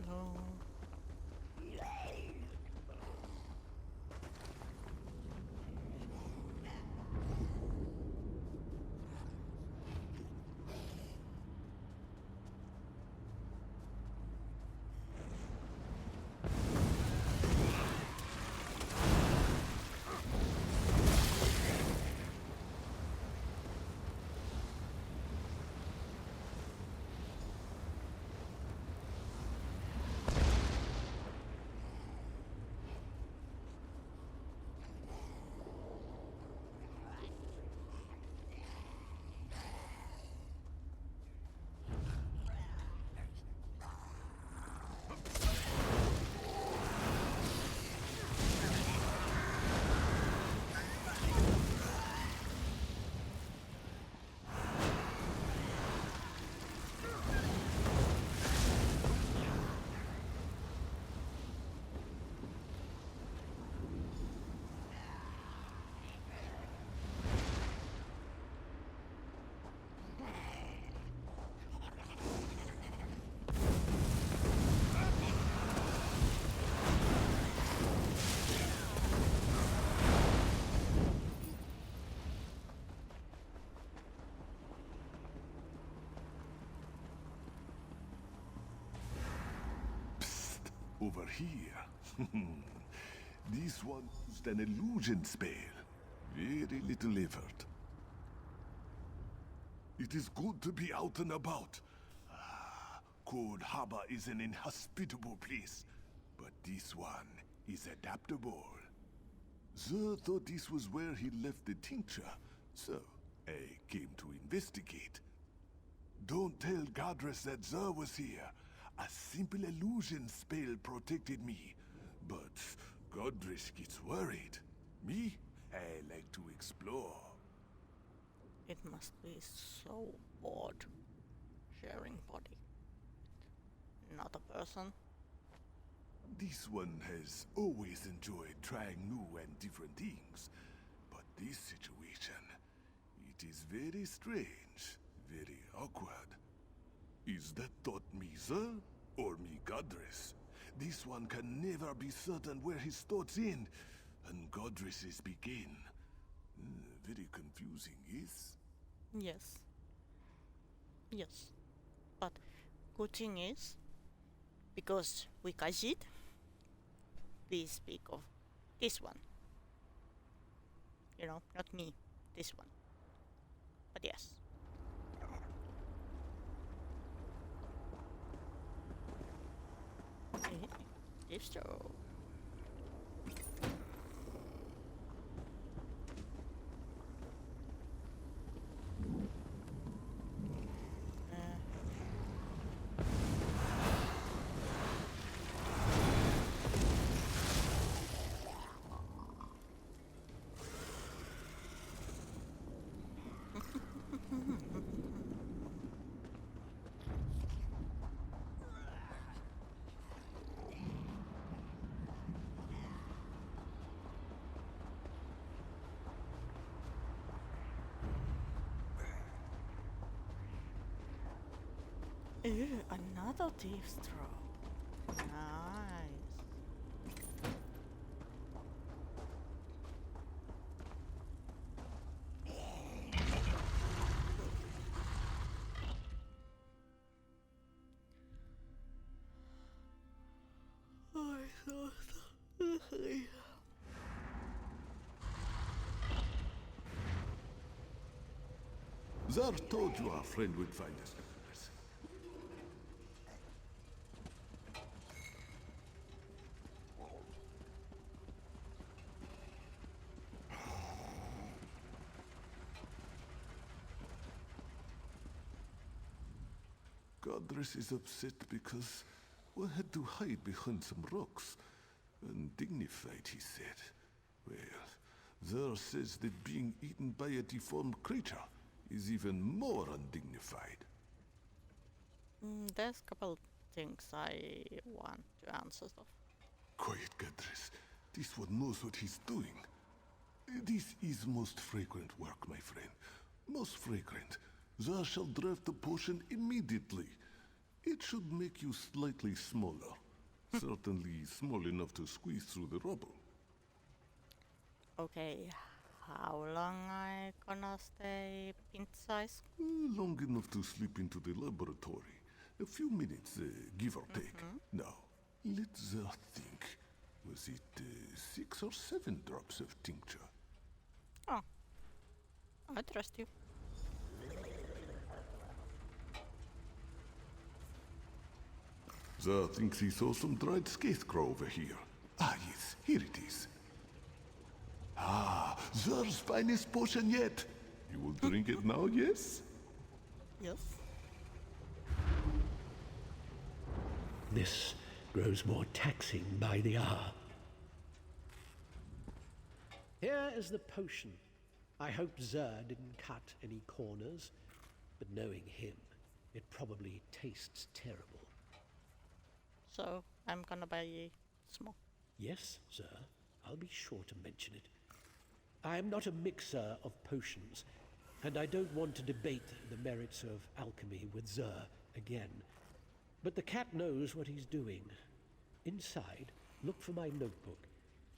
no. Over here. This one used an illusion spell. Very little effort. It is good to be out and about. Cold Harbor is an inhospitable place, but this one is adaptable. Zer thought this was where he left the tincture, so I came to investigate. Don't tell Gadrus that Zer was here. A simple illusion spell protected me, but Godric gets worried. Me? I like to explore. It must be so bored sharing body. Not a person. This one has always enjoyed trying new and different things, but this situation, it is very strange, very awkward. Is that thought me, sir? Or me, Godress? This one can never be certain where his thoughts end, and Godress's begin. Very confusing, yes? Yes. Yes. But good thing is, because we Kajit, we speak of this one. You know, not me, this one. But yes. If so. Ooh, another thief's drop. Nice. Oh, so hungry. Zar told you our friend would find us. Godress is upset because one had to hide behind some rocks. Undignified, he said. Well, Zer says that being eaten by a deformed creature is even more undignified. There's a couple things I want to answer stuff. Quiet, Godress. This one knows what he's doing. This is most fragrant work, my friend. Most fragrant. Zer shall draft the potion immediately. It should make you slightly smaller. Certainly small enough to squeeze through the rubble. Okay, how long I gonna stay pint size? Long enough to slip into the laboratory. A few minutes, give or take. Now, let's think. Was it 6 or 7 drops of tincture? Oh, I trust you. Zah thinks he saw some dried scarecrow over here. Ah, yes, here it is. Ah, Zah's finest potion yet. You will drink it now, yes? Yes. This grows more taxing by the hour. Here is the potion. I hope Zer didn't cut any corners, but knowing him, it probably tastes terrible. So I'm gonna buy small. Yes, Zer, I'll be sure to mention it. I am not a mixer of potions, and I don't want to debate the merits of alchemy with Zer again. But the cat knows what he's doing. Inside, look for my notebook.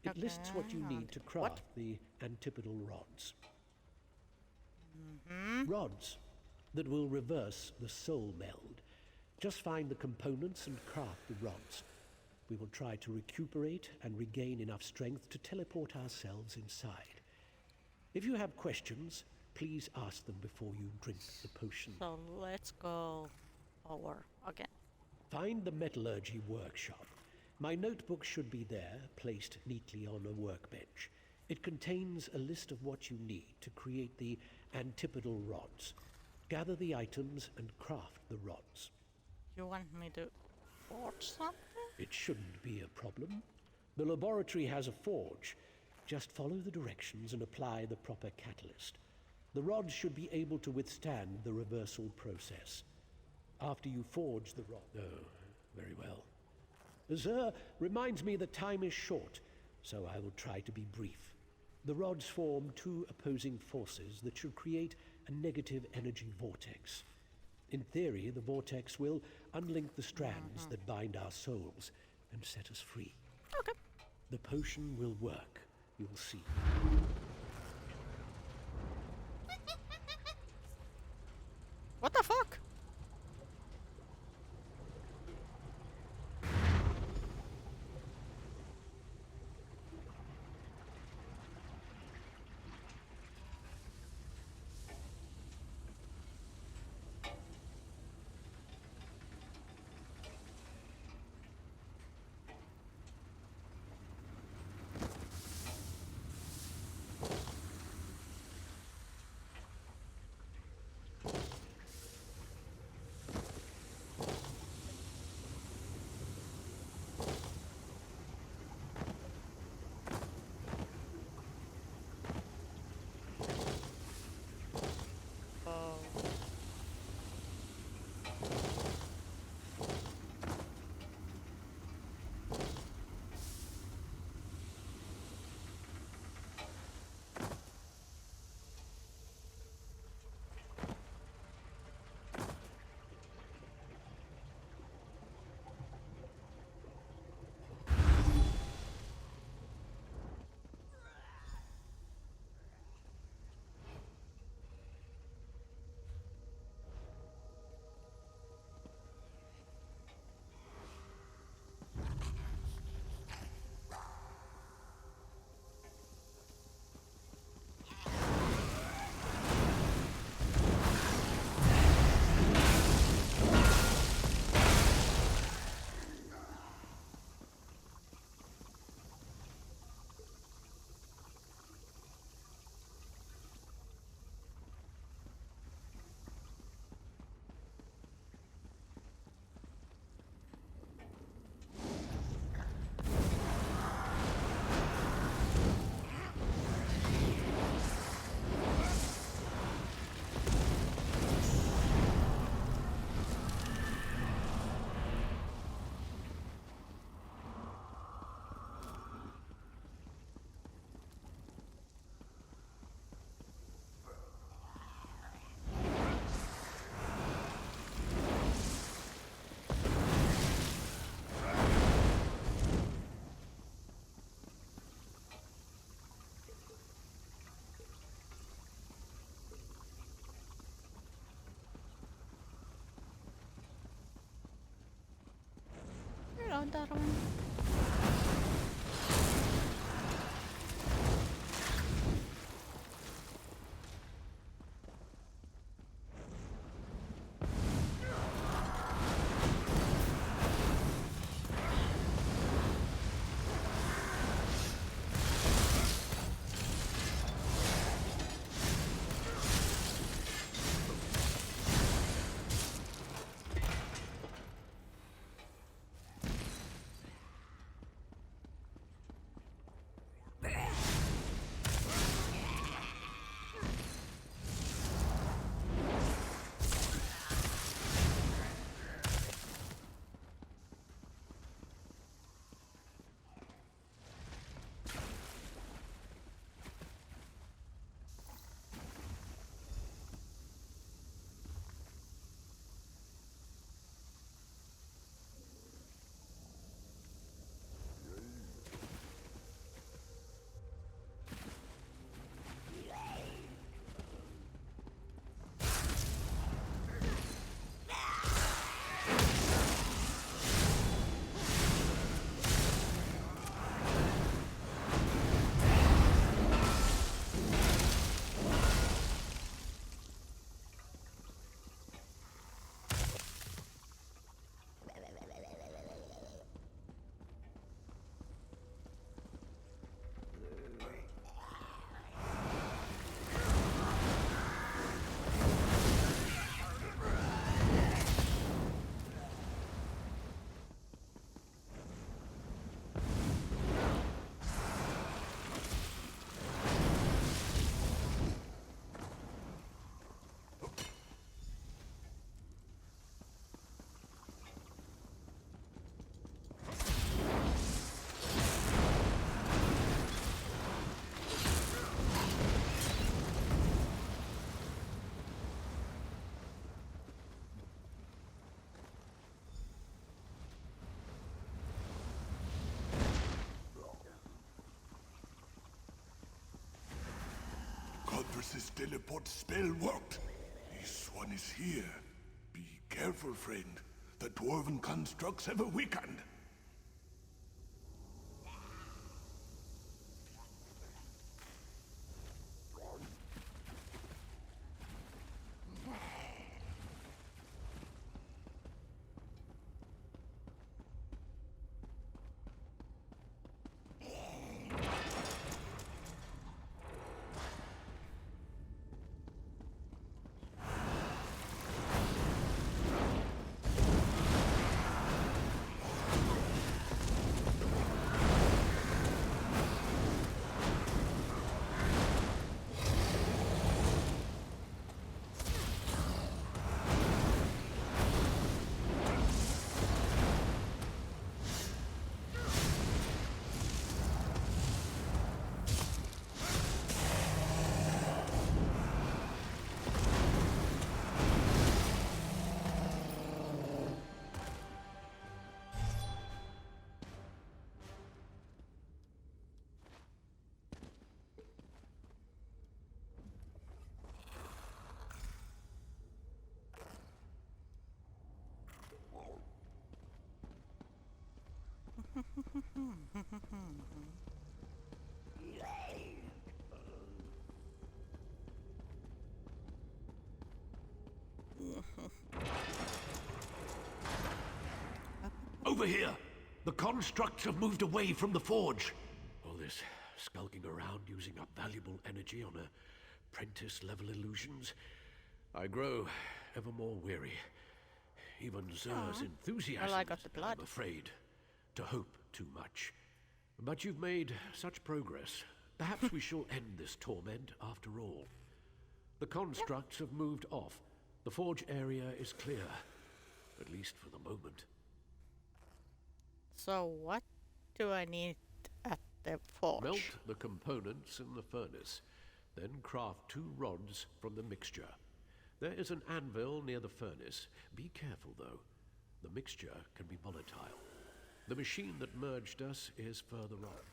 It lists what you need to craft the antipodal rods. Rods that will reverse the soul meld. Just find the components and craft the rods. We will try to recuperate and regain enough strength to teleport ourselves inside. If you have questions, please ask them before you drink the potion. So let's go over again. Find the metallurgy workshop. My notebook should be there, placed neatly on a workbench. It contains a list of what you need to create the antipodal rods. Gather the items and craft the rods. You want me to forge something? It shouldn't be a problem. The laboratory has a forge. Just follow the directions and apply the proper catalyst. The rods should be able to withstand the reversal process. After you forge the rod... Oh, very well. Zer reminds me that time is short, so I will try to be brief. The rods form two opposing forces that should create a negative energy vortex. In theory, the vortex will unlink the strands that bind our souls and set us free. Okay. The potion will work. You will see. What the fuck? Bentar, man. Converse's teleport spell worked. This one is here. Be careful, friend. The dwarven constructs have weakened. Over here! The constructs have moved away from the forge. All this skulking around using up valuable energy on apprentice-level illusions. I grow ever more weary. Even Zer's enthusiasm, Well, I got the blood. I'm afraid, to hope too much. But you've made such progress. Perhaps we shall end this torment after all. The constructs have moved off. The forge area is clear, at least for the moment. So what do I need at the forge? Melt the components in the furnace, then craft 2 rods from the mixture. There is an anvil near the furnace. Be careful, though. The mixture can be volatile. The machine that merged us is further on.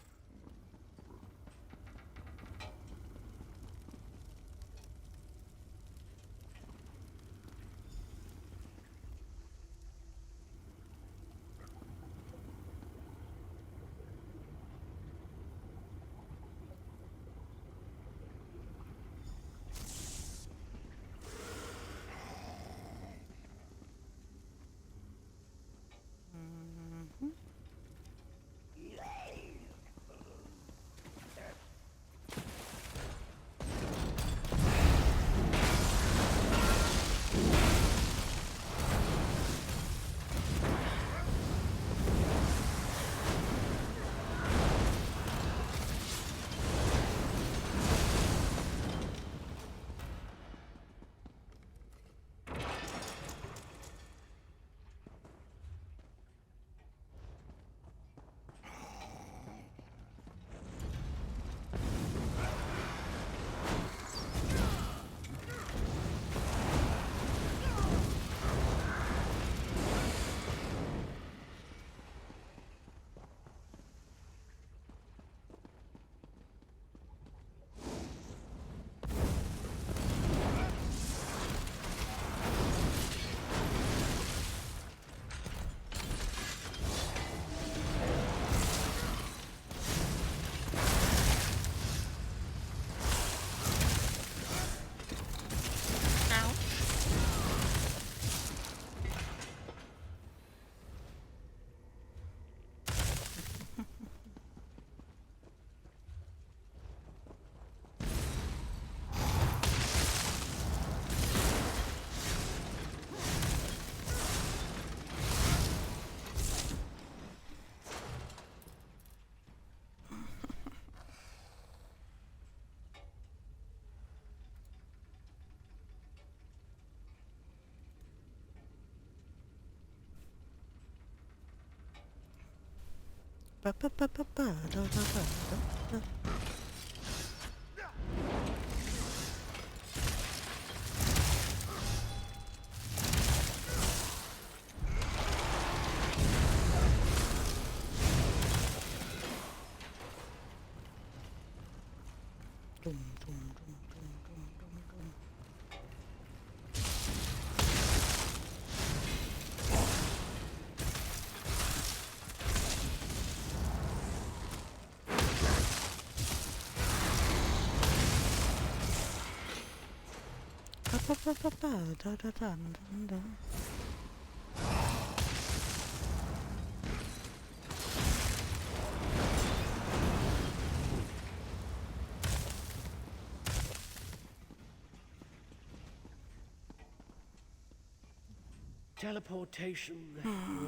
Teleportation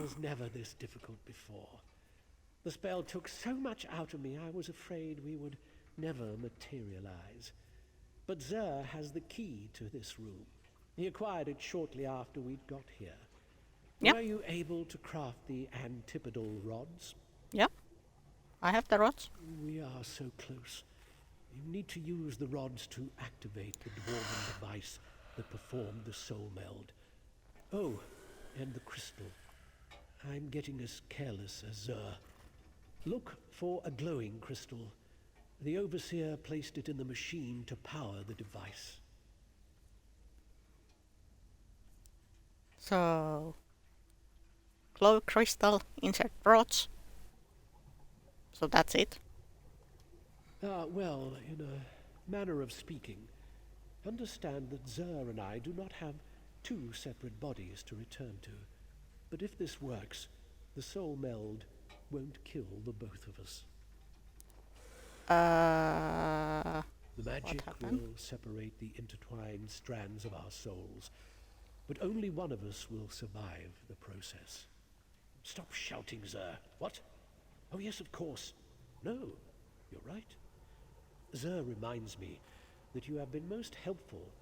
was never this difficult before. The spell took so much out of me, I was afraid we would never materialize. But Zer has the key to this room. He acquired it shortly after we'd got here. Yep. Were you able to craft the antipodal rods? Yep. I have the rods. We are so close. You need to use the rods to activate the dwarven device that performed the soul meld. Oh, and the crystal. I'm getting as careless as Zer. Look for a glowing crystal. The Overseer placed it in the machine to power the device. So, glow crystal, insert rods. So that's it. Well, in a manner of speaking, understand that Zer and I do not have two separate bodies to return to. But if this works, the soul meld won't kill the both of us. The magic will separate the intertwined strands of our souls, but only one of us will survive the process. Stop shouting, Zer. What? Oh, yes, of course. No, you're right. Zer reminds me that you have been most helpful,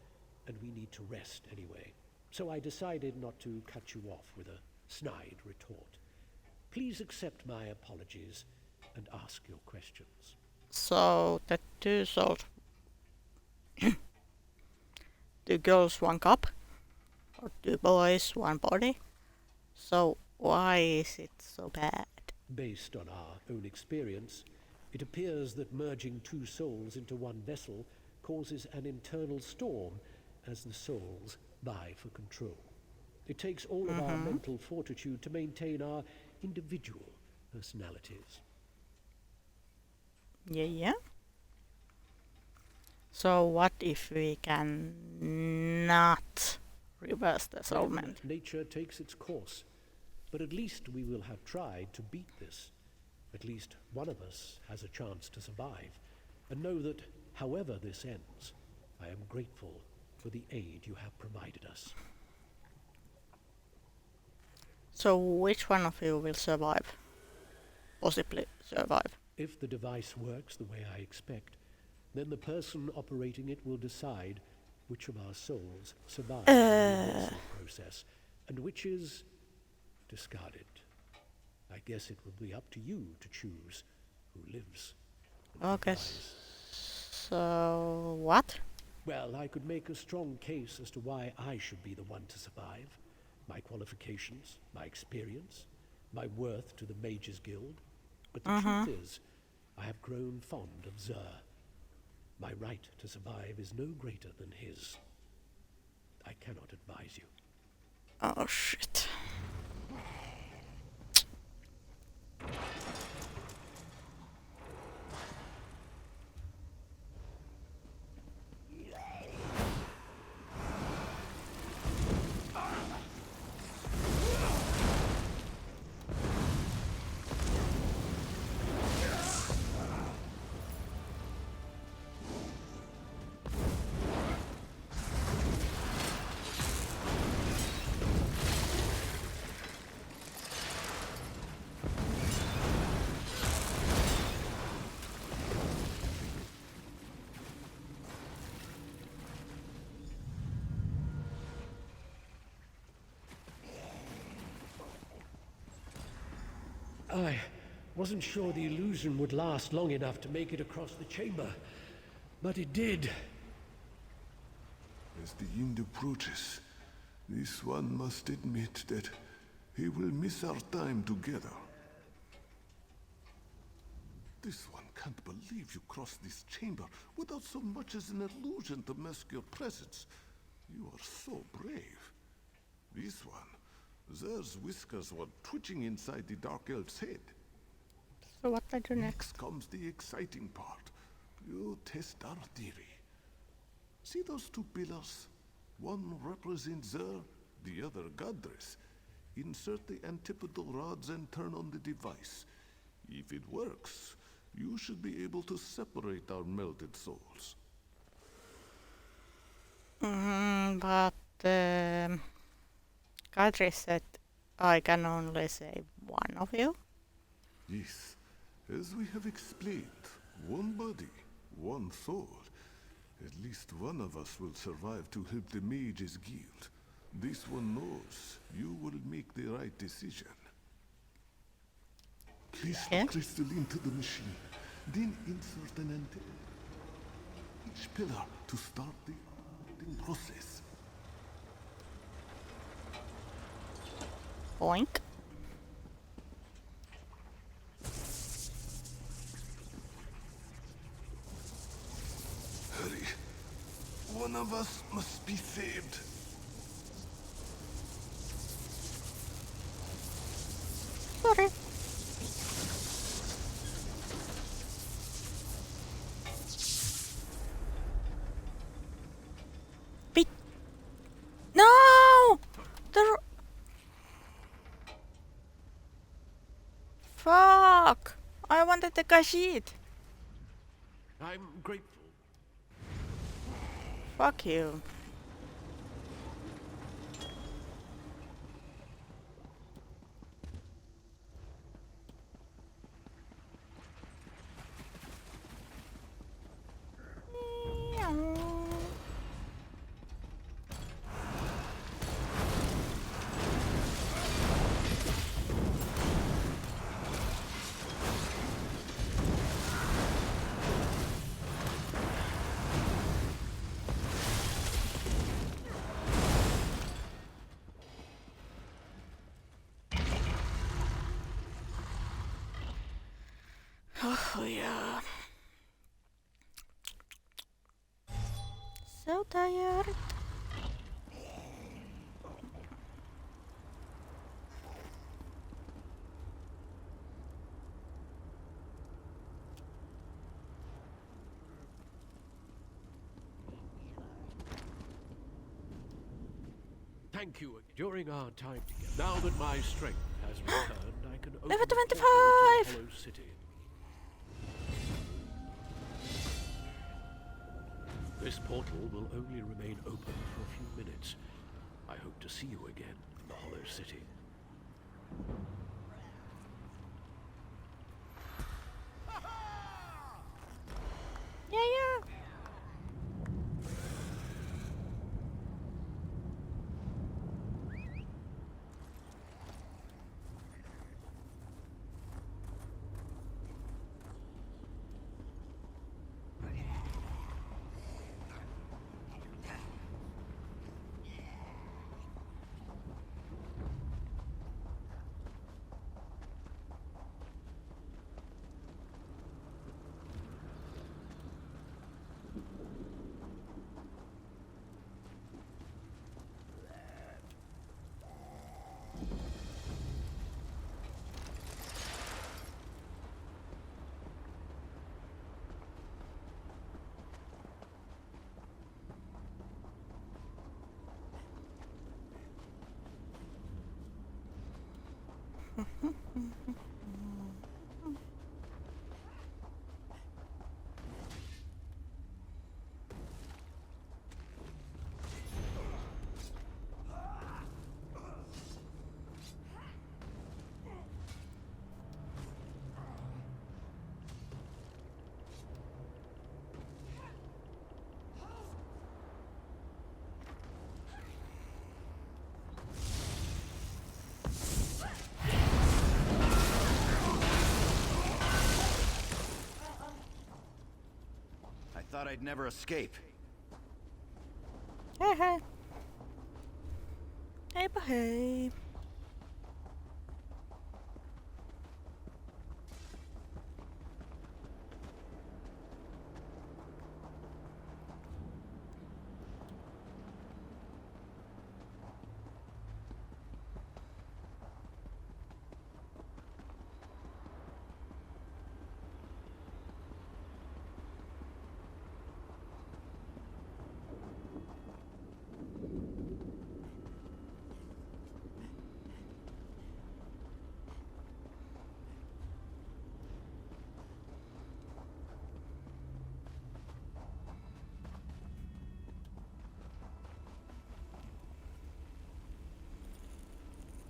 and we need to rest anyway. So I decided not to cut you off with a snide retort. Please accept my apologies and ask your questions. So the two souls, two girls, one cup, or two boys, one body. So why is it so bad? Based on our own experience, it appears that merging two souls into one vessel causes an internal storm as the souls vie for control. It takes all of our mental fortitude to maintain our individual personalities. Yeah. So what if we can not reverse the soul Then meld? nature takes its course, but at least we will have tried to beat this. At least one of us has a chance to survive, and know that, however this ends, I am grateful for the aid you have provided us. So which one of you will survive? Possibly survive. If the device works the way I expect, then the person operating it will decide which of our souls survive the reversal process, and which is discarded. I guess it will be up to you to choose who lives. Okay. So what? Well, I could make a strong case as to why I should be the one to survive. My qualifications, my experience, my worth to the Mages Guild. But the truth is, I have grown fond of Zer. My right to survive is no greater than his. I cannot advise you. Oh shit. I Wasn't sure the illusion would last long enough to make it across the chamber, but it did. As the end approaches, this one must admit that he will miss our time together. This one can't believe you crossed this chamber without so much as an illusion to mask your presence. You are so brave. This one, Zer's whiskers were twitching inside the Dark Elf's head. So what I do next? Next comes the exciting part. You test our theory. See those two pillars? One represents Zer, the other Godress. Insert the antipodal rods and turn on the device. If it works, you should be able to separate our melted souls. But Kadri said I can only save one of you. Yes, as we have explained, one body, one soul. At least one of us will survive to help the Mages Guild. This one knows you will make the right decision. Place the crystal into the machine, then insert an antenna. Each pillar to start the process. Boink. Hurry. One of us must be saved. Sorry. Bit. No! Fuck! I wanted the casheet. I'm grateful. Fuck you. Oh yeah. So tired. Thank you. During our time together, now that my strength has returned, I can open Level the portal to 25! the Hollow City. This portal will only remain open for a few minutes. I hope to see you again in the Hollow City. Yeah, yeah. thought I'd never escape. Hey. Eipä hei.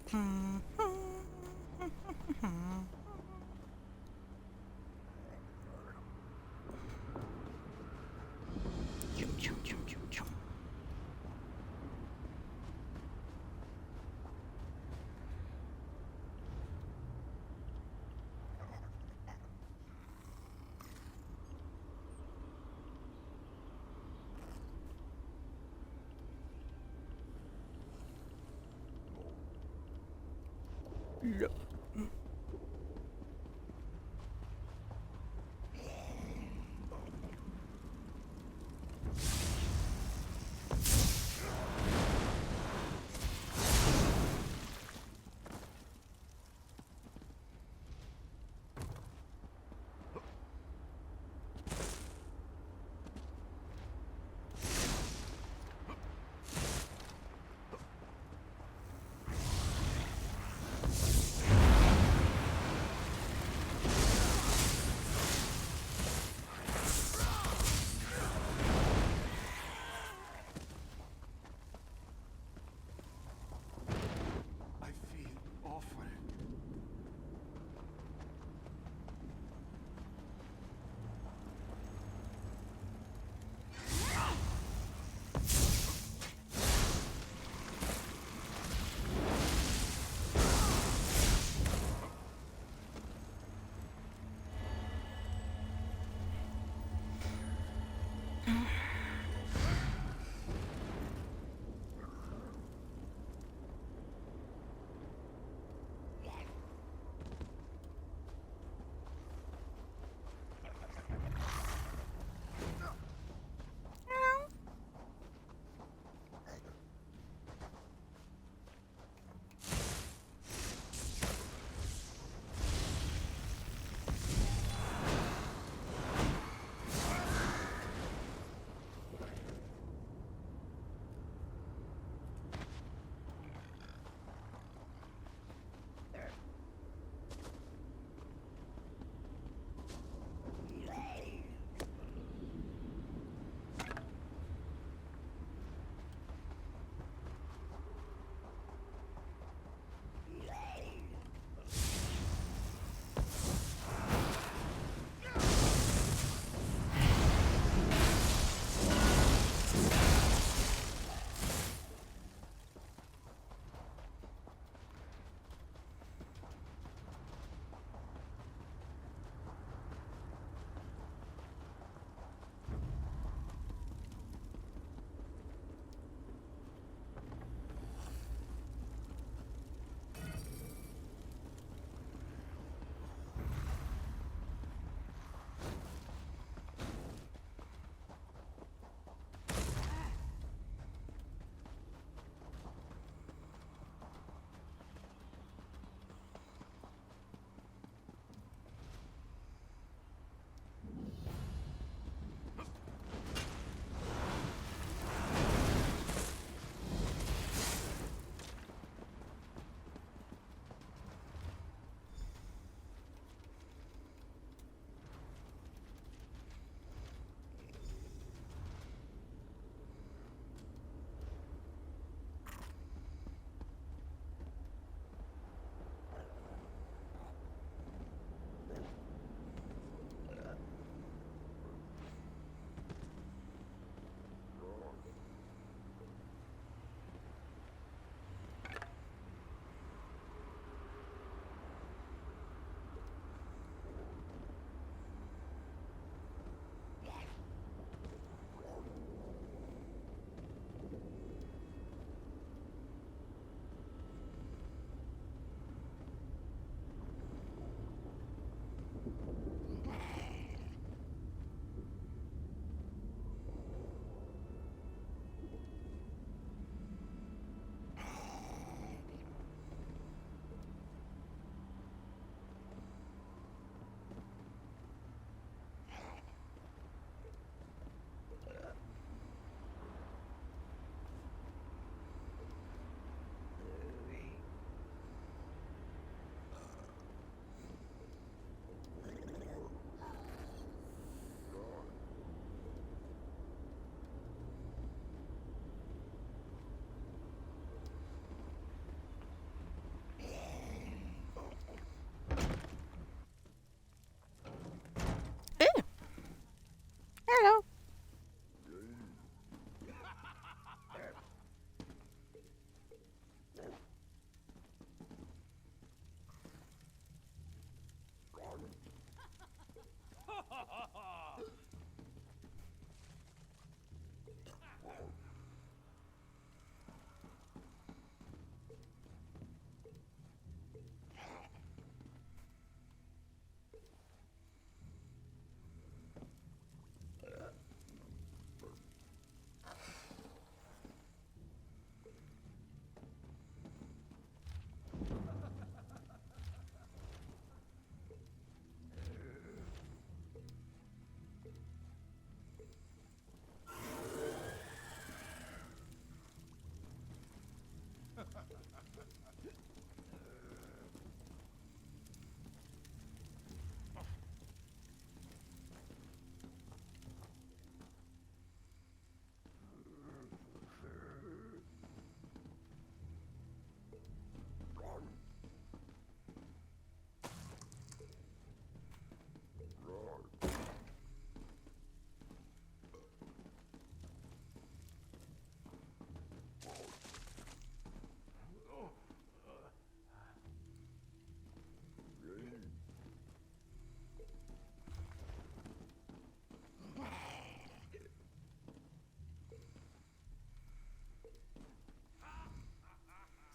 Chum. Yeah.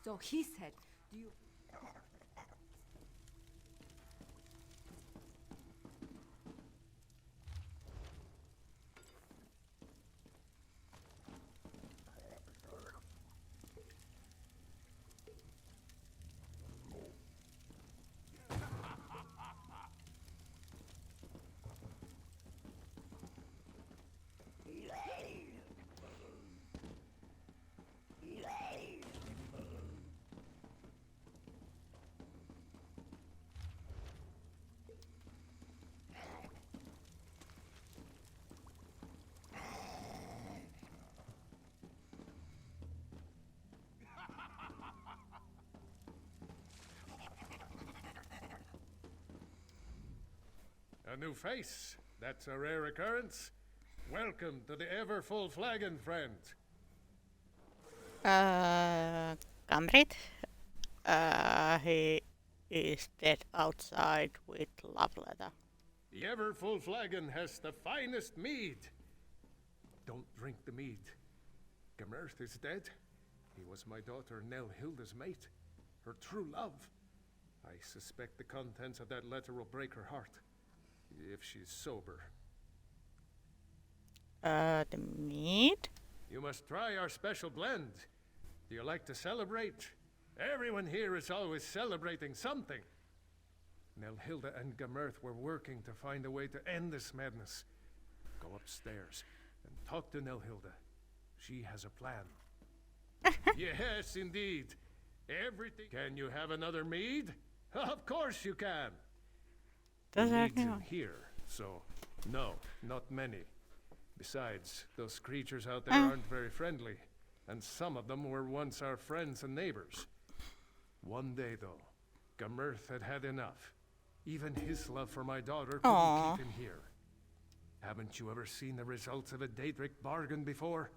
So he said, do you... A new face. That's a rare occurrence. Welcome to the ever full flagon, friend. Comrade? He is dead outside with love letter. The ever full flagon has the finest mead. Don't drink the mead. Gemerth is dead. He was my daughter Nelhilda's mate, her true love. I suspect the contents of that letter will break her heart, if she's sober. The meat? You must try our special blend. Do you like to celebrate? Everyone here is always celebrating something. Nelhilda and Gemerth were working to find a way to end this madness. Go upstairs and talk to Nelhilda. She has a plan. Yes, indeed. Everything. Can you have another mead? Of course you can. The mead's in here, so no, not many. Besides, those creatures out there aren't very friendly, and some of them were once our friends and neighbors. One day, though, Gemerth had had enough. Even his love for my daughter couldn't keep him here. Haven't you ever seen the results of a Daedric bargain before?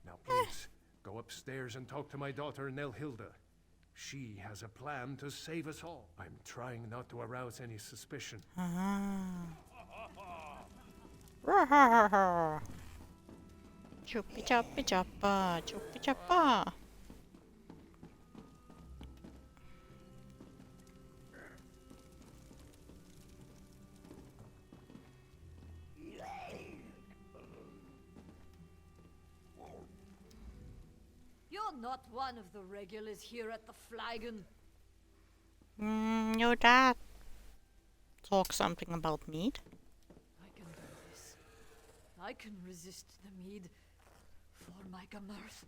Now please, go upstairs and talk to my daughter Nelhilda. She has a plan to save us all. I'm trying not to arouse any suspicion. Chuppy choppy choppa, chuppy choppa. You're not one of the regulars here at the Flagon. Your dad talk something about meat. I can do this. I can resist the mead for my Gemerth.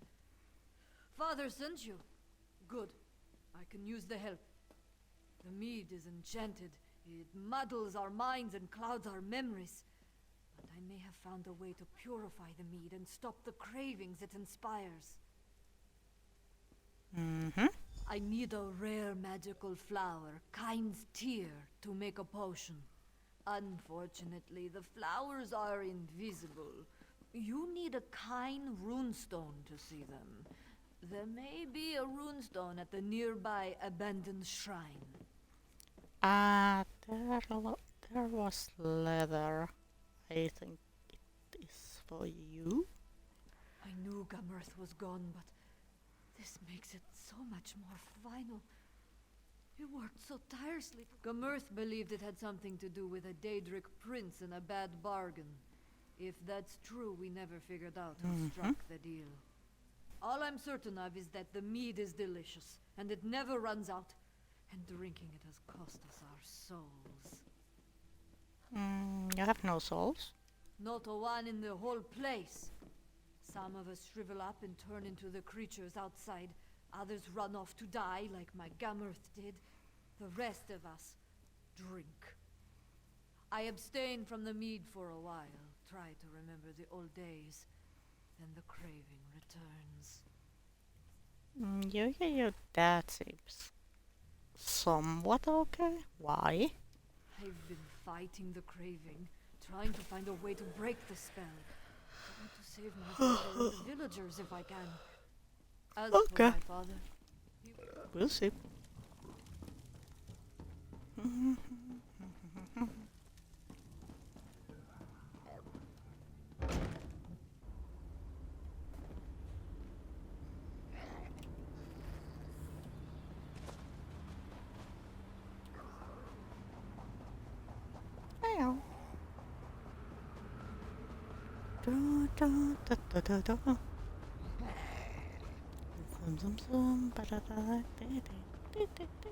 Father sent you. Good. I can use the help. The mead is enchanted. It muddles our minds and clouds our memories. But I may have found a way to purify the mead and stop the cravings it inspires. I need a rare magical flower, Kind's Tear, to make a potion. Unfortunately, the flowers are invisible. You need a Kind runestone to see them. There may be a runestone at the nearby abandoned shrine. There was leather. I think it is for you. I knew Gamurth was gone, but this makes it so much more final. He worked so tirelessly. Gamurth believed it had something to do with a Daedric prince and a bad bargain. If that's true, we never figured out who struck the deal. All I'm certain of is that the mead is delicious, and it never runs out. And drinking it has cost us our souls. You have no souls? Not a one in the whole place. Some of us shrivel up and turn into the creatures outside. Others run off to die, like my Gamurth did. The rest of us drink. I abstain from the mead for a while, try to remember the old days. Then the craving returns. That seems somewhat okay. Why? I've been fighting the craving, trying to find a way to break the spell. I want to save my father and the villagers if I can. As for my father, We'll see. Meow. Da, da, da, da, da, da. Zum, zum, ba, da, da, da, da, da, da, da.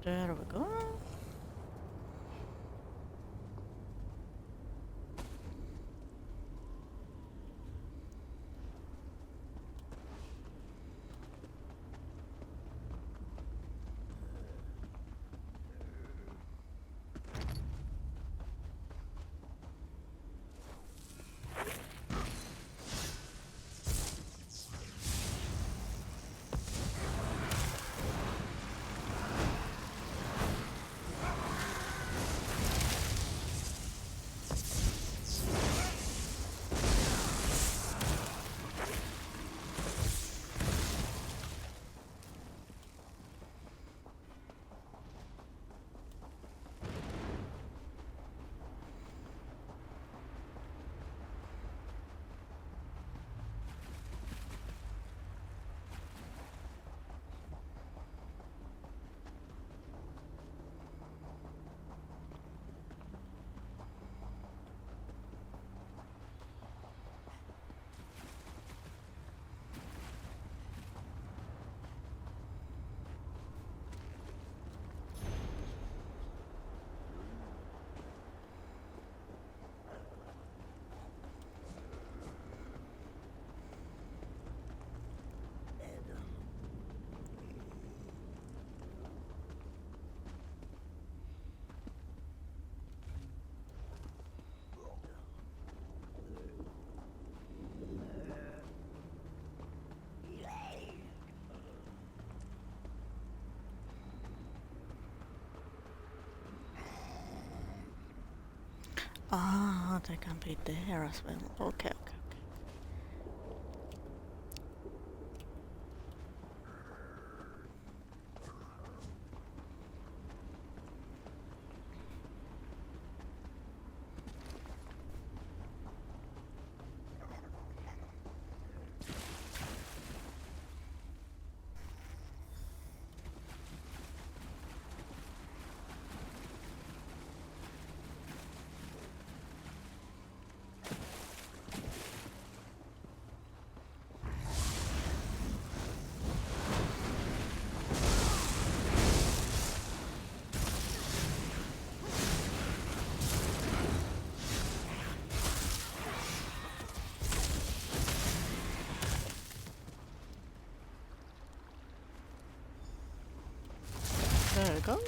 There we go. Ah, they can be there as well. Okay, okay, okay. There we go.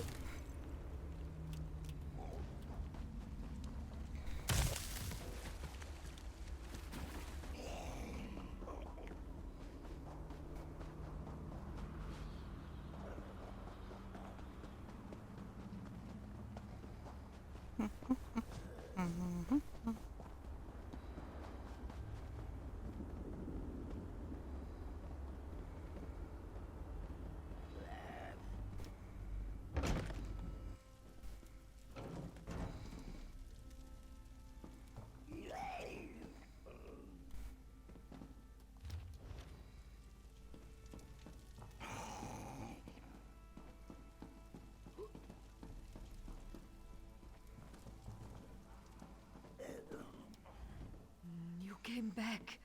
You came back.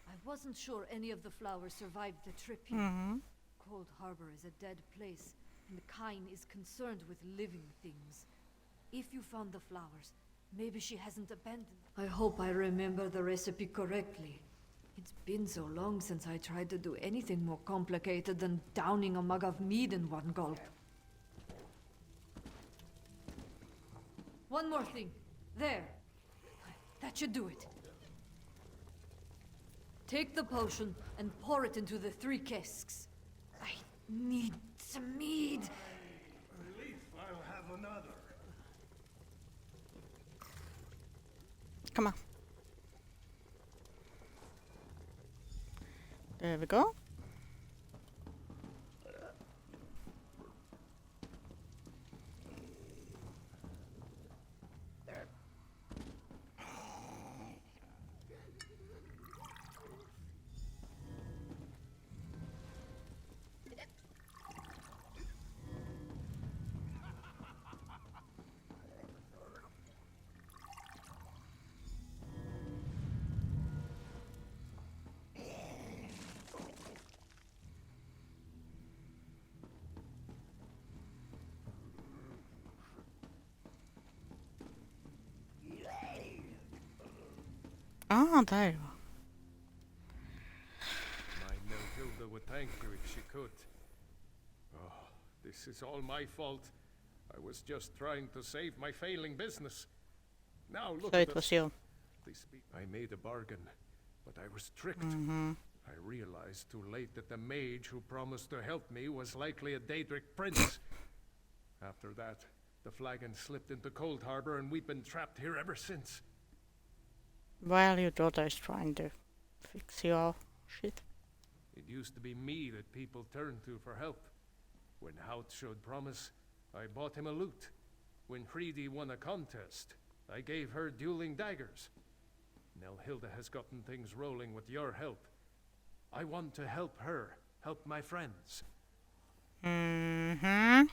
I wasn't sure any of the flowers survived the trip here. Mm-hmm. Cold Harbor is a dead place, and Kine is concerned with living things. If you found the flowers, maybe she hasn't abandoned. I hope I remember the recipe correctly. It's been so long since I tried to do anything more complicated than downing a mug of mead in one gulp. One more thing. There. That should do it. Take the potion and pour it into the 3 casks. I need some mead. Relief, I'll have another. Come on. There we go. Ah, there you are. My Nelhilda would thank you if she could. Oh, this is all my fault. I was just trying to save my failing business. Now look So at it was you. I made a bargain, but I was tricked. Mm-hmm. I realized too late that the mage who promised to help me was likely a Daedric prince. After that, the flagon slipped into Cold Harbor and we've been trapped here ever since. Well, your daughter is trying to fix your shit. It used to be me that people turned to for help. When Hout showed promise, I bought him a lute. When Creedy won a contest, I gave her dueling daggers. Nelhilda has gotten things rolling with your help. I want to help her, help my friends. Mm-hmm.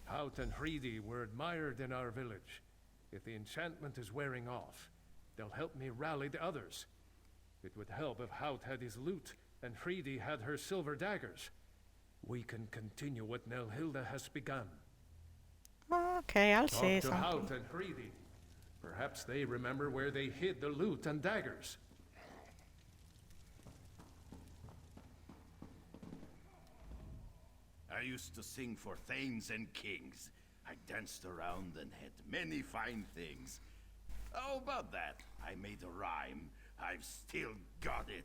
Hout and Creedy were admired in our village. If the enchantment is wearing off, they'll help me rally the others. It would help if Hout had his lute and Creedy had her silver daggers. We can continue what Nelhilda has begun. Okay, I'll Talk say to something. Hout and Creedy. Perhaps they remember where they hid the lute and daggers. I used to sing for thanes and kings. I danced around and had many fine things. How about that? I made a rhyme. I've still got it.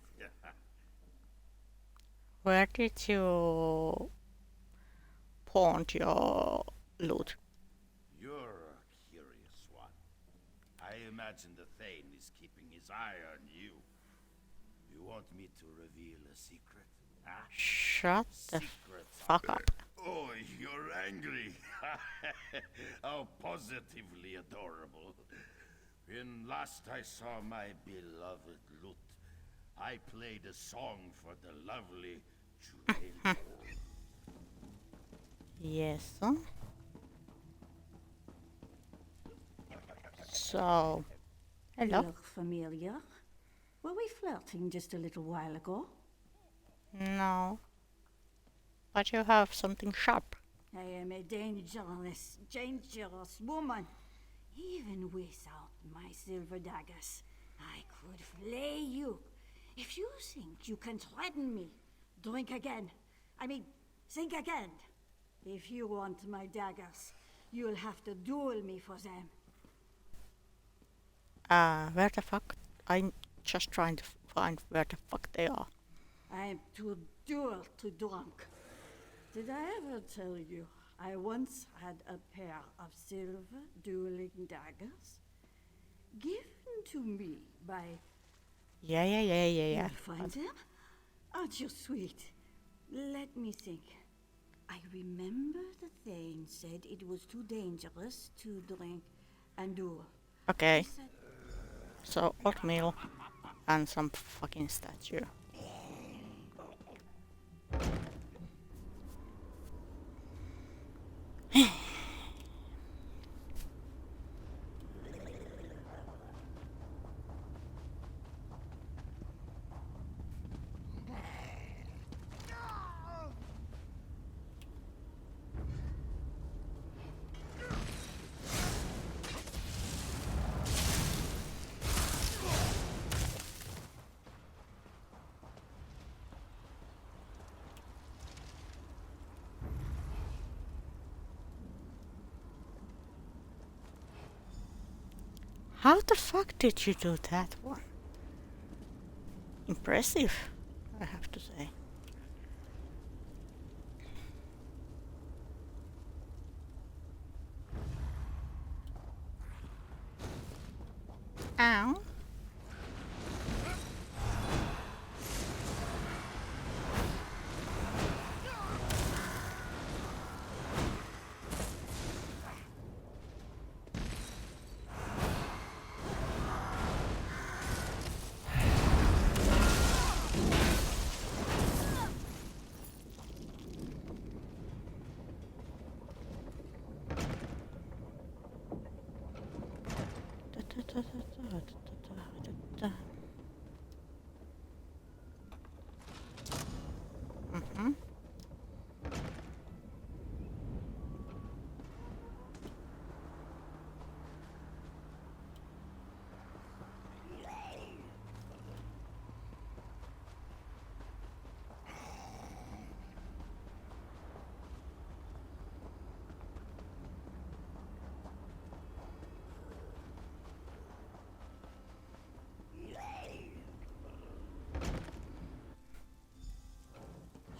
Where did you pawn your loot? You're a curious one. I imagine the Thane is keeping his eye on you. You want me to reveal a secret? Huh? Shut the Secret. fuck up. Oh, you're angry. How positively adorable. When last I saw my beloved lute, I played a song for the lovely Julie. Yes. So, hello. You look familiar. Were we flirting just a little while ago? No. But you have something sharp. I am a dangerous woman. Even without my silver daggers, I could flay you. If you think you can threaten me, think again. Think again. If you want my daggers, you'll have to duel me for them. Where the fuck? I'm just trying to find where the fuck they are. I'm too drunk. Did I ever tell you I once had a pair of silver dueling daggers given to me by... Yeah. You find them? Aren't you sweet? Let me think. I remember the Thane said it was too dangerous to drink and duel. Okay, He said, so oatmeal and some fucking statue. How the fuck did you do that one? Impressive, I have to say. Ow. Mm-hmm.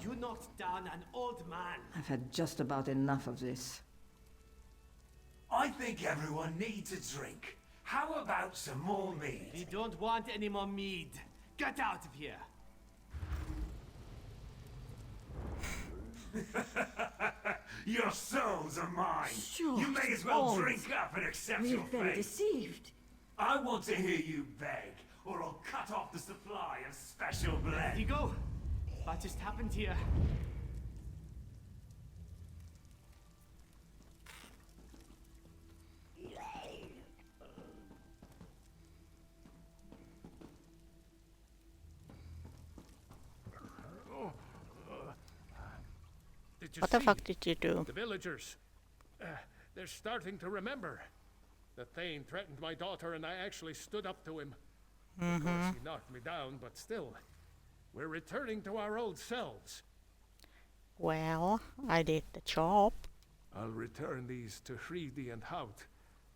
You knocked down an old man. I've had just about enough of this. I think everyone needs a drink. How about some more mead? We don't want any more mead. Get out of here. Your souls are mine. Sure, You may as well souls. drink up and accept your We've been fate. deceived. I want to hear you beg, or I'll cut off the supply of special blend. Digo, what just happened here? Did you What the see? fuck did you do? The villagers. They're starting to remember. The Thane threatened my daughter and I actually stood up to him. Of course, he knocked me down, but still. We're returning to our old selves. Well, I did the job. I'll return these to Hridi and Hout.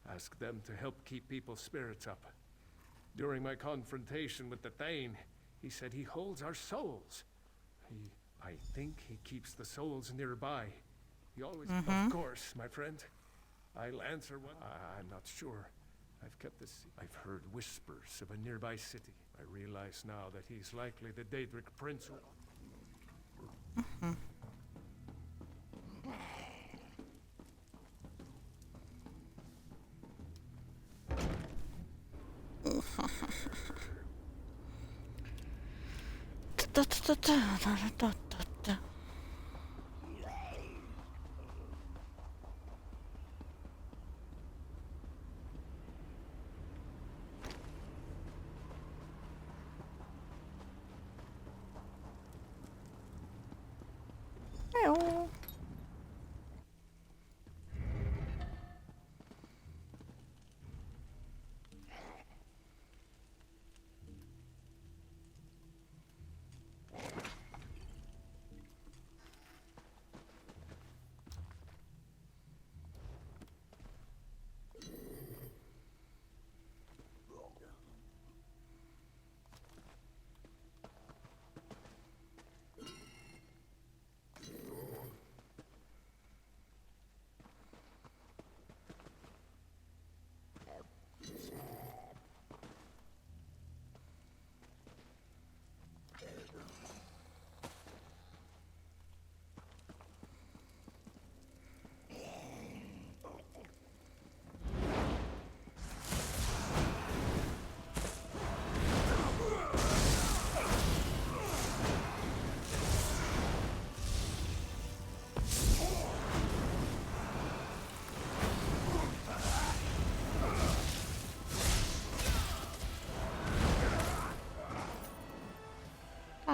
Ask them to help keep people's spirits up. During my confrontation with the Thane, he said he holds our souls. I think he keeps the souls nearby. He always... Of course, my friend. I'll answer what... I'm not sure. I've heard whispers of a nearby city. I realize now that he's likely the Daedric prince who... Hello.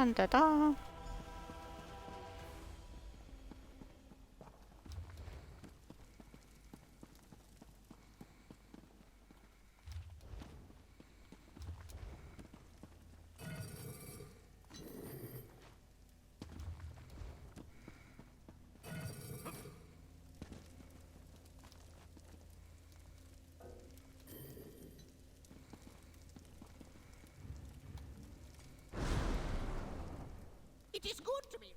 Dun, da, da. It is good to be...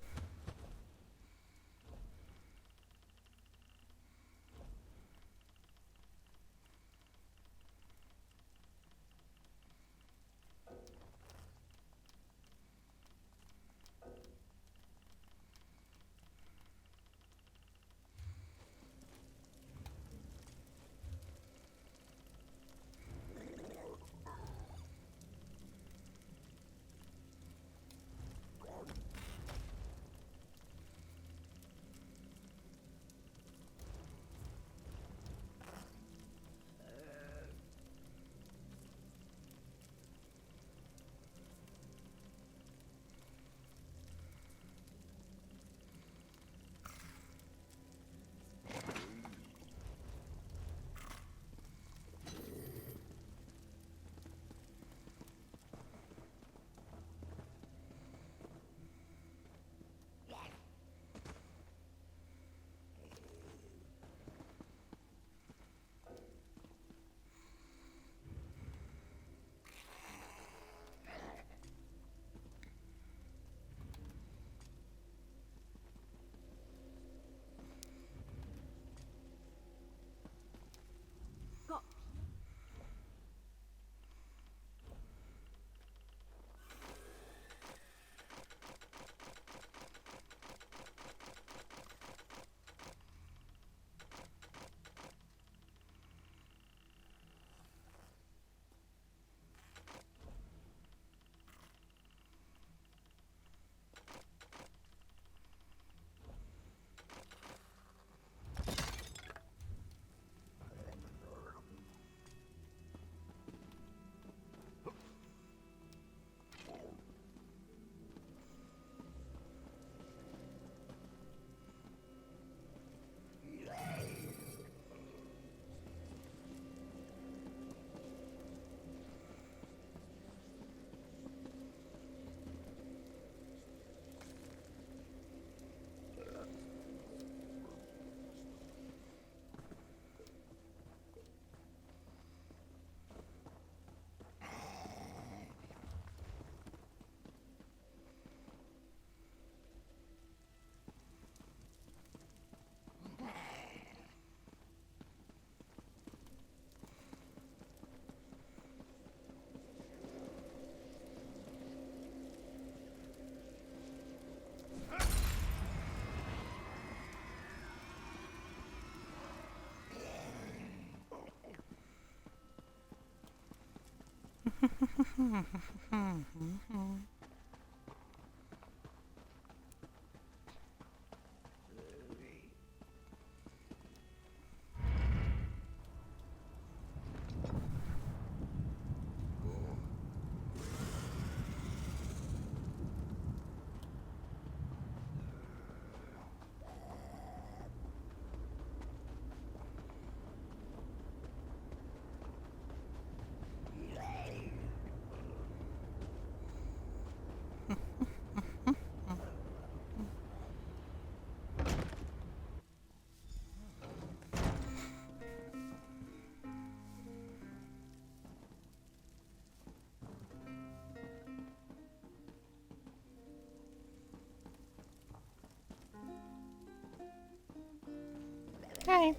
Hei.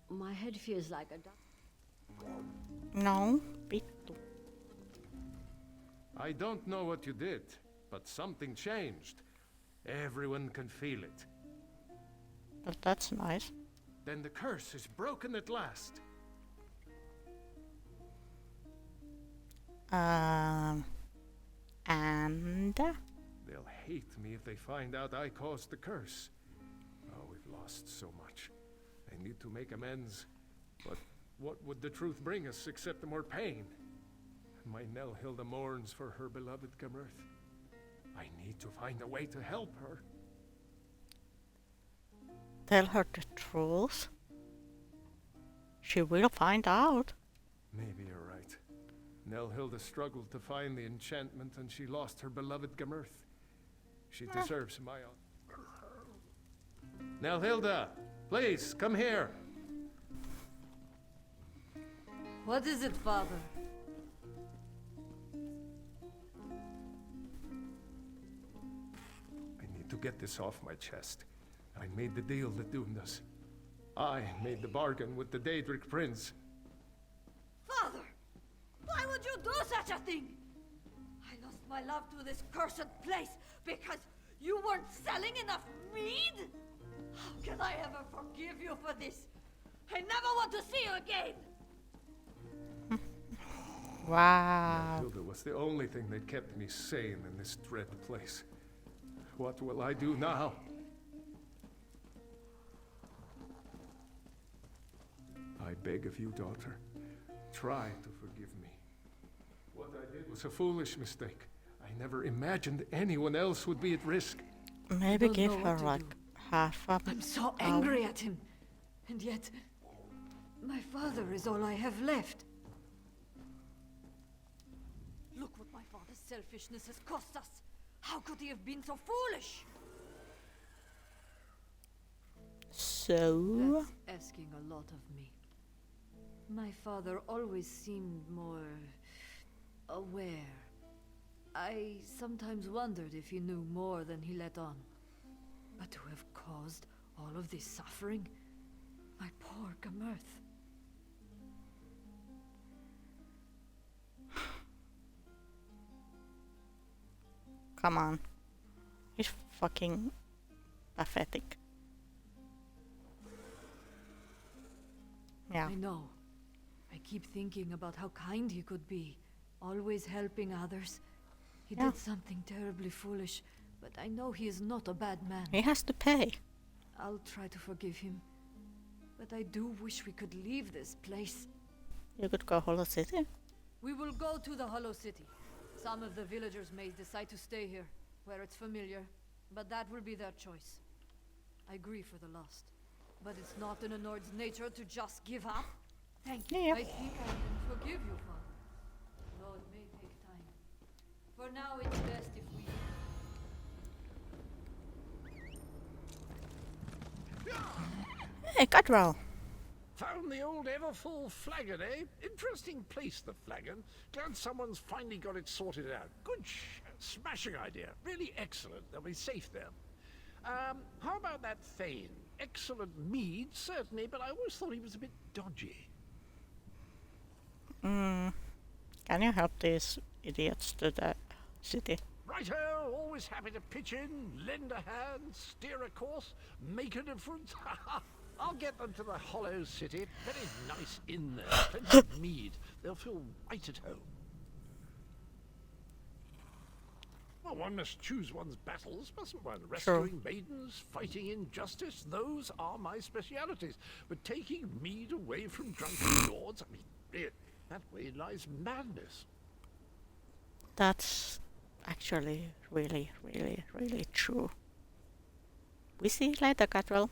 My head feels like a duck. No, vittu. I don't know what you did, but something changed. Everyone can feel it. But that's nice. Then the curse is broken at last. And They'll hate me if they find out I caused the curse. Oh, we've lost so much. I need to make amends. But what would the truth bring us except more pain? And my Nelhilda mourns for her beloved Gamurth. I need to find a way to help her. tell her the truth. She will find out. Maybe you're right. Nelhilda struggled to find the enchantment and she lost her beloved Gamurth. She deserves my honor. Nelhilda, please, come here. What is it, Father? I need to get this off my chest. I made the deal that doomed us. I made the bargain with the Daedric Prince. Father! Why would you do such a thing? I lost my love to this cursed place because you weren't selling enough mead? How can I ever forgive you for this? I never want to see you again! Wow. Hilda was the only thing that kept me sane in this dread place. What will I do now? I beg of you, daughter, try to forgive me. What I did was a foolish mistake. I never imagined anyone else would be at risk. Maybe don't give know her what to like do. half a I'm so angry at him. And yet, my father is all I have left. Look what my father's selfishness has cost us. How could he have been so foolish? So That's asking a lot of me. My father always seemed more aware. I sometimes wondered if he knew more than he let on. But to have caused all of this suffering? My poor Gamurth. come on. He's fucking pathetic. Yeah. I know. I keep thinking about how kind he could be, always helping others. He Yeah. did something terribly foolish, but I know he is not a bad man. He has to pay. I'll try to forgive him. But I do wish we could leave this place. You could go Hollow City. We will go to the Hollow City. Some of the villagers may decide to stay here, where it's familiar, but that will be their choice. I grieve for the lost, but it's not in a Nord's nature to just give up. Thank you. Yeah. I think I can forgive you, Father. Though it may take time. For now, it's best if we... Hey, Cutwell. Found the old ever-full flagon, eh? Interesting place, the flagon. Glad someone's finally got it sorted out. Good smashing idea. Really excellent. They'll be safe there. How about that Thane? Excellent mead, certainly, but I always thought he was a bit dodgy. Can you help these idiots to the city? Righto, always happy to pitch in, lend a hand, steer a course, make a difference. I'll get them to the Hollow City. Very nice in there. Plenty of mead. They'll feel right at home. Well, one must choose one's battles, mustn't one? Rescuing maidens, fighting injustice, those are my specialities. But taking mead away from drunken lords, I mean, that way lies madness. That's actually really, really, really true. We see you later, Catwell.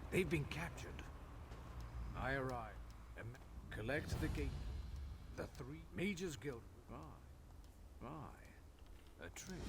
They've been captured. I arrive. Collect the gate. The 3 Mages Guild. Bye. A trick.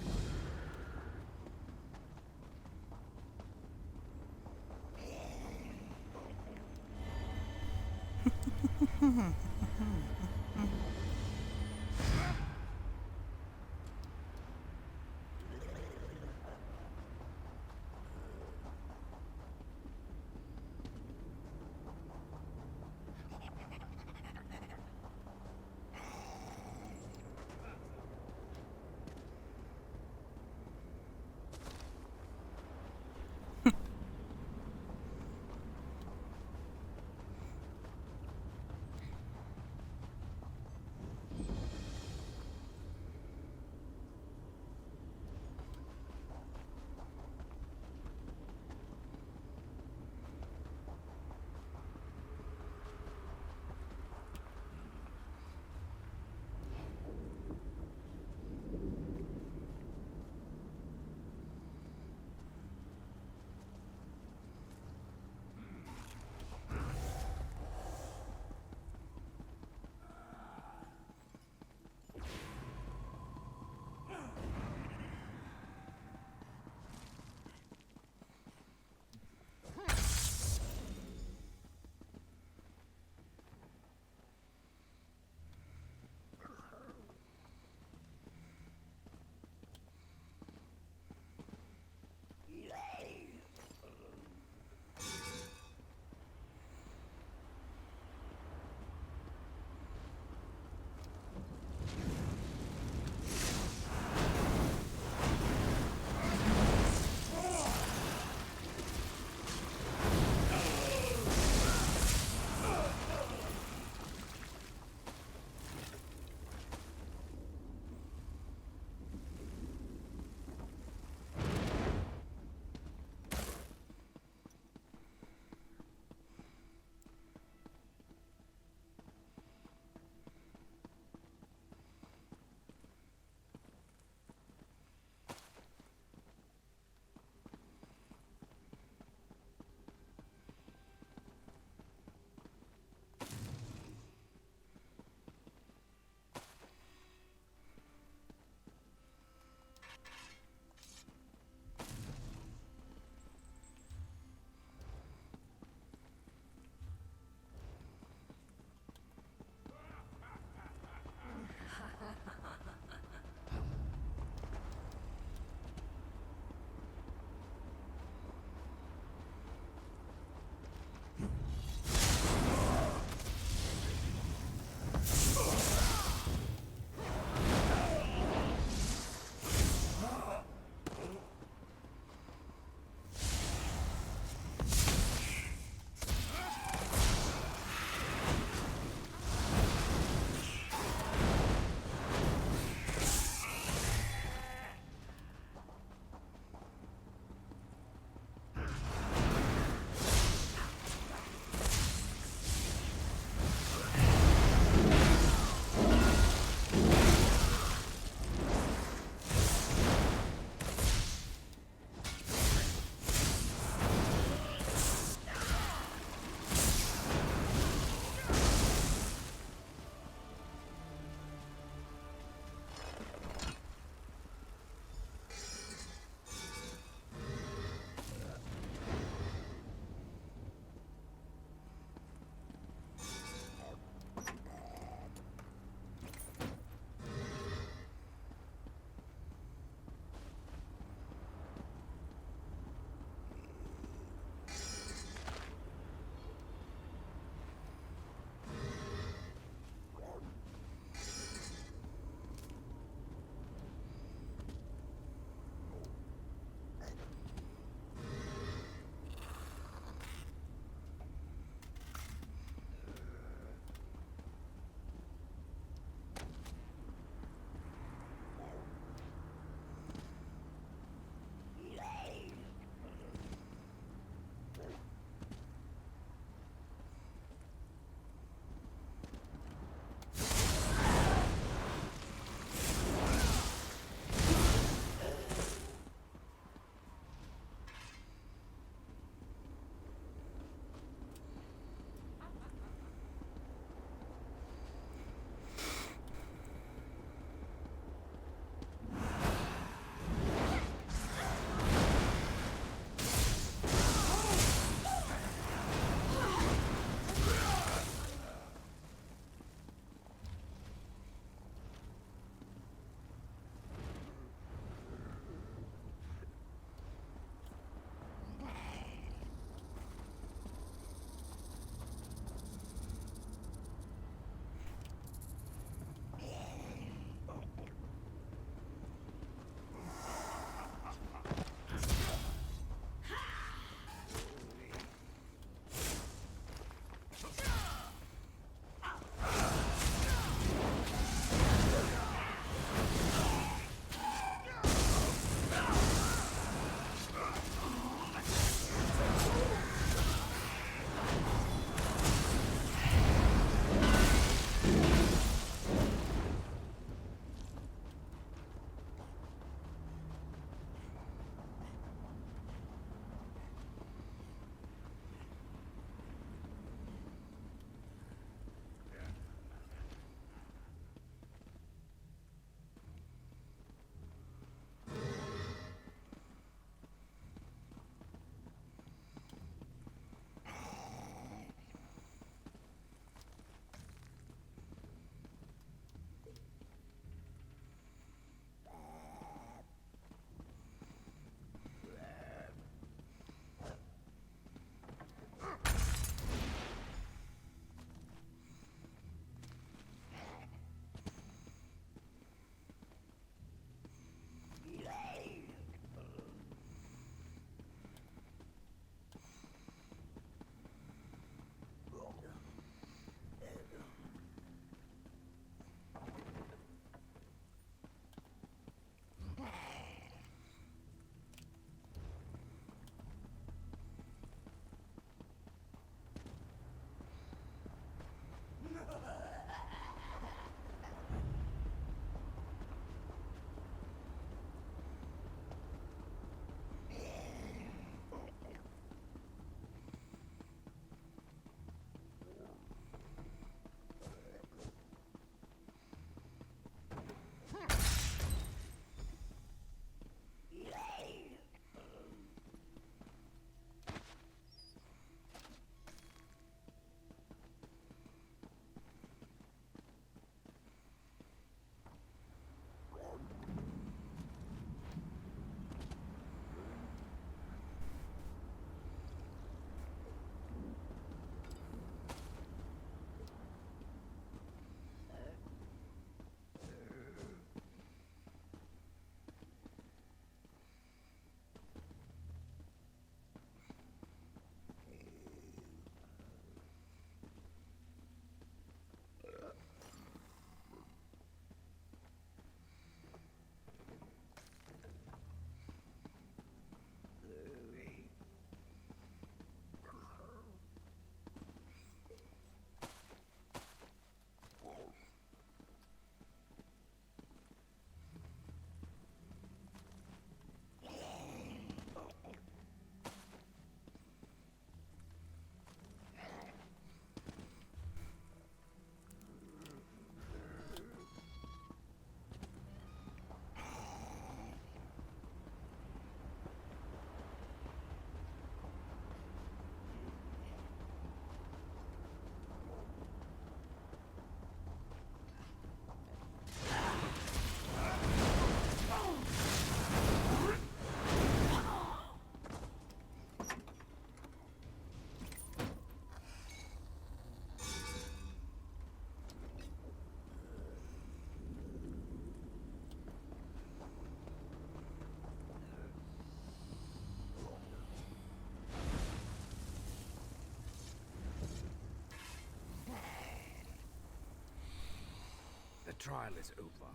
trial is over.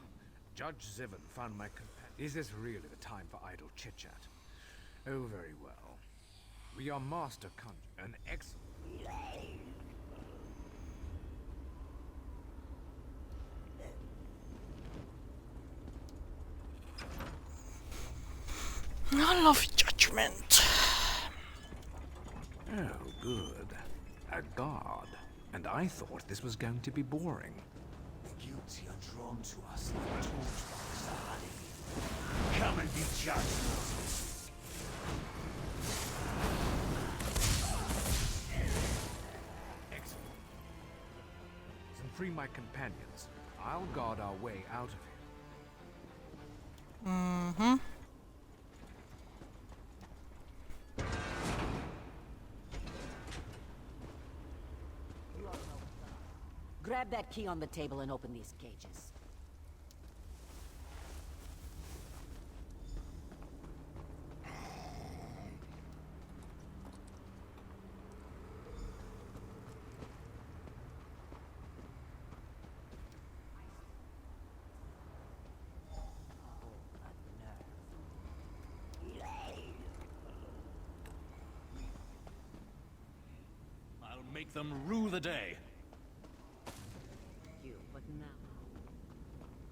Judge Zivin found my companion. Is this really the time for idle chit-chat? Oh, very well. We are master conjurers, an excellent... I love judgment. Oh, good. A god. And I thought this was going to be boring. The guilty are drawn to us like torchbox to honey. Come and be judged. Excellent. And free my companions. I'll guard our way out of here. Mm-hmm. Grab that key on the table and open these cages. I'll make them rue the day. But now,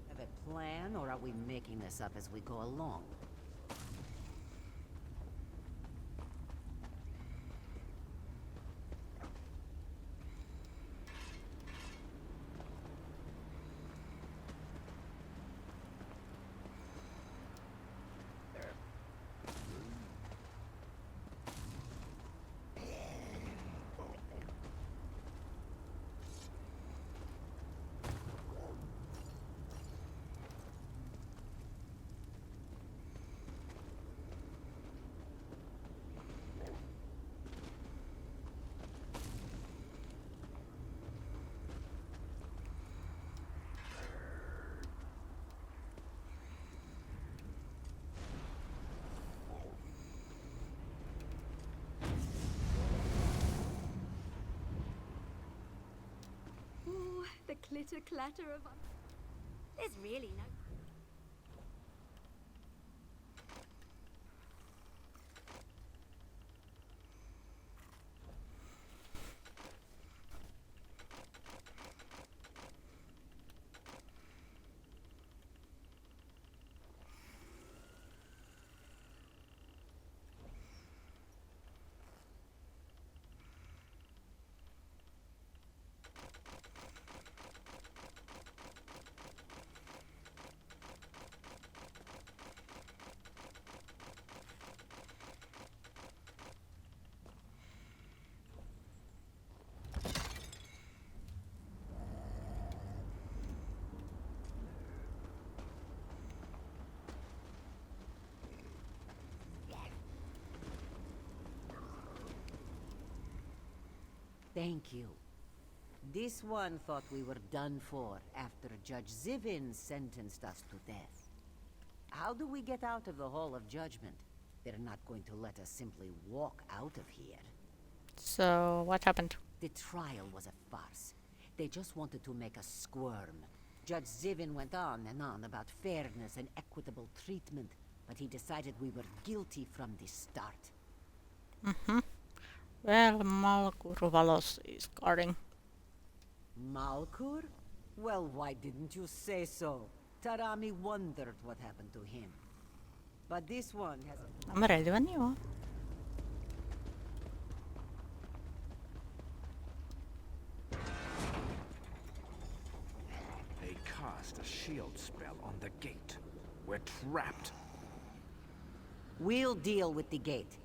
have a plan, or are we making this up as we go along? The clitter-clatter of... There's really no... Thank you. This one thought we were done for after Judge Zivin sentenced us to death. How do we get out of the Hall of Judgment? They're not going to let us simply walk out of here. So, what happened? The trial was a farce. They just wanted to make us squirm. Judge Zivin went on and on about fairness and equitable treatment, but he decided we were guilty from the start. Mm-hmm. Well, Malkur Valos is guarding. Malkur? Well, why didn't you say so? Tarami wondered what happened to him. But this one has... I'm ready when you are. They cast a shield spell on the gate. We're trapped. We'll deal with the gate.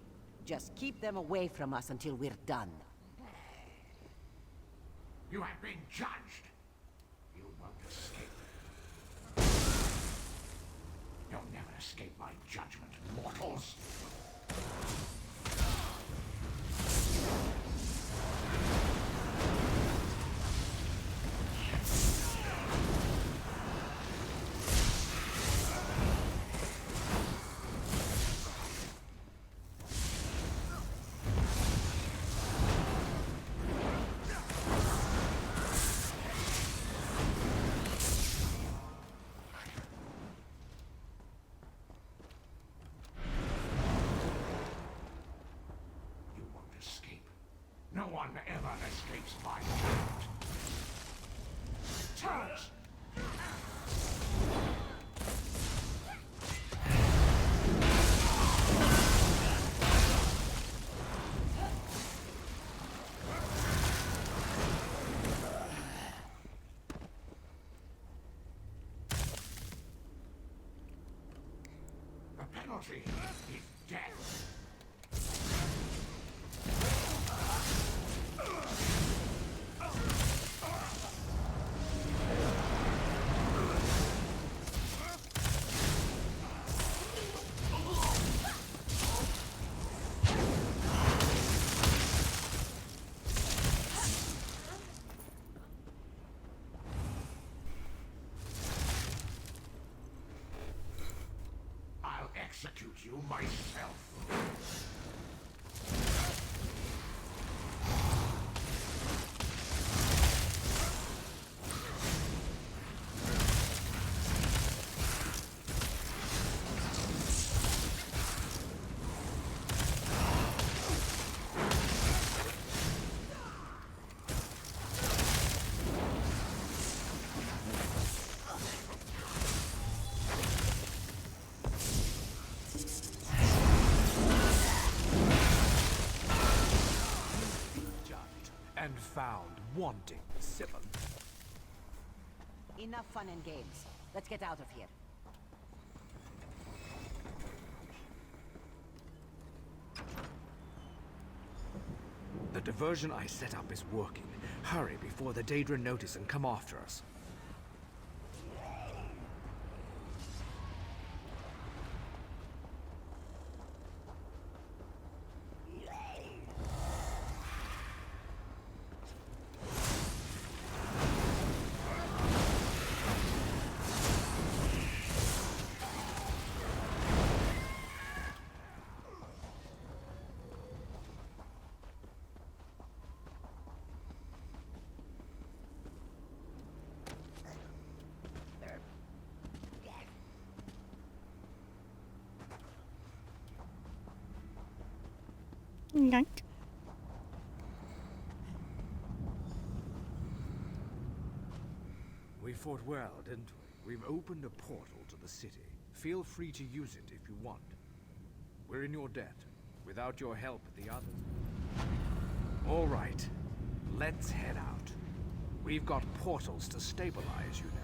Just keep them away from us until we're done. You have been judged. You won't escape. You'll never escape my judgment, mortals. one ever escapes my hand. Charge! The penalty is death. I'll execute you myself. And found wanting, Sivan. Enough fun and games. Let's get out of here. The diversion I set up is working. Hurry before the Daedra notice and come after us. Yank. We fought well, didn't we? We've opened a portal to the city. Feel free to use it if you want. We're in your debt. Without your help, the others... All right. Let's head out. We've got portals to stabilize, you know.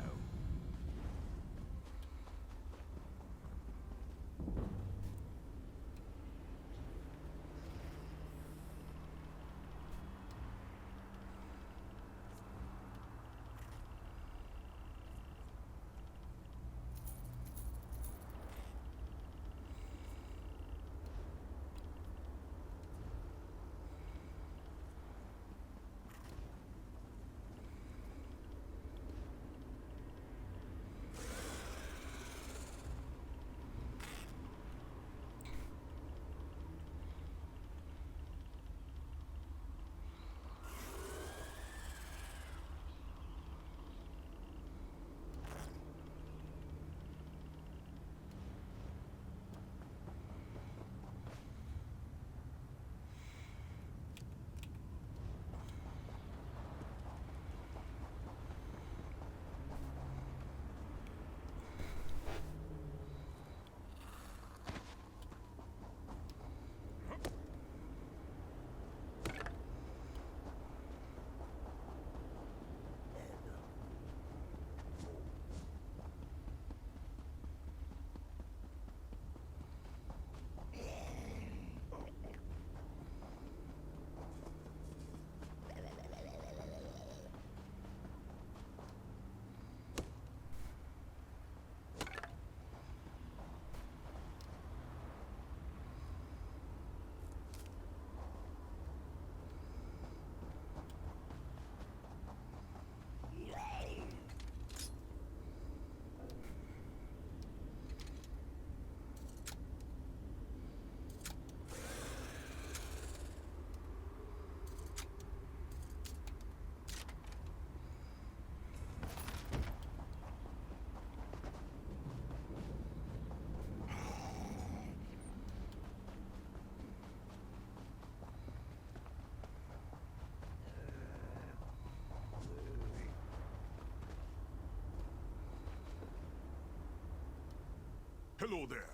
Hello there.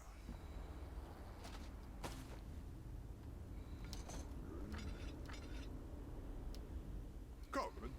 Coming.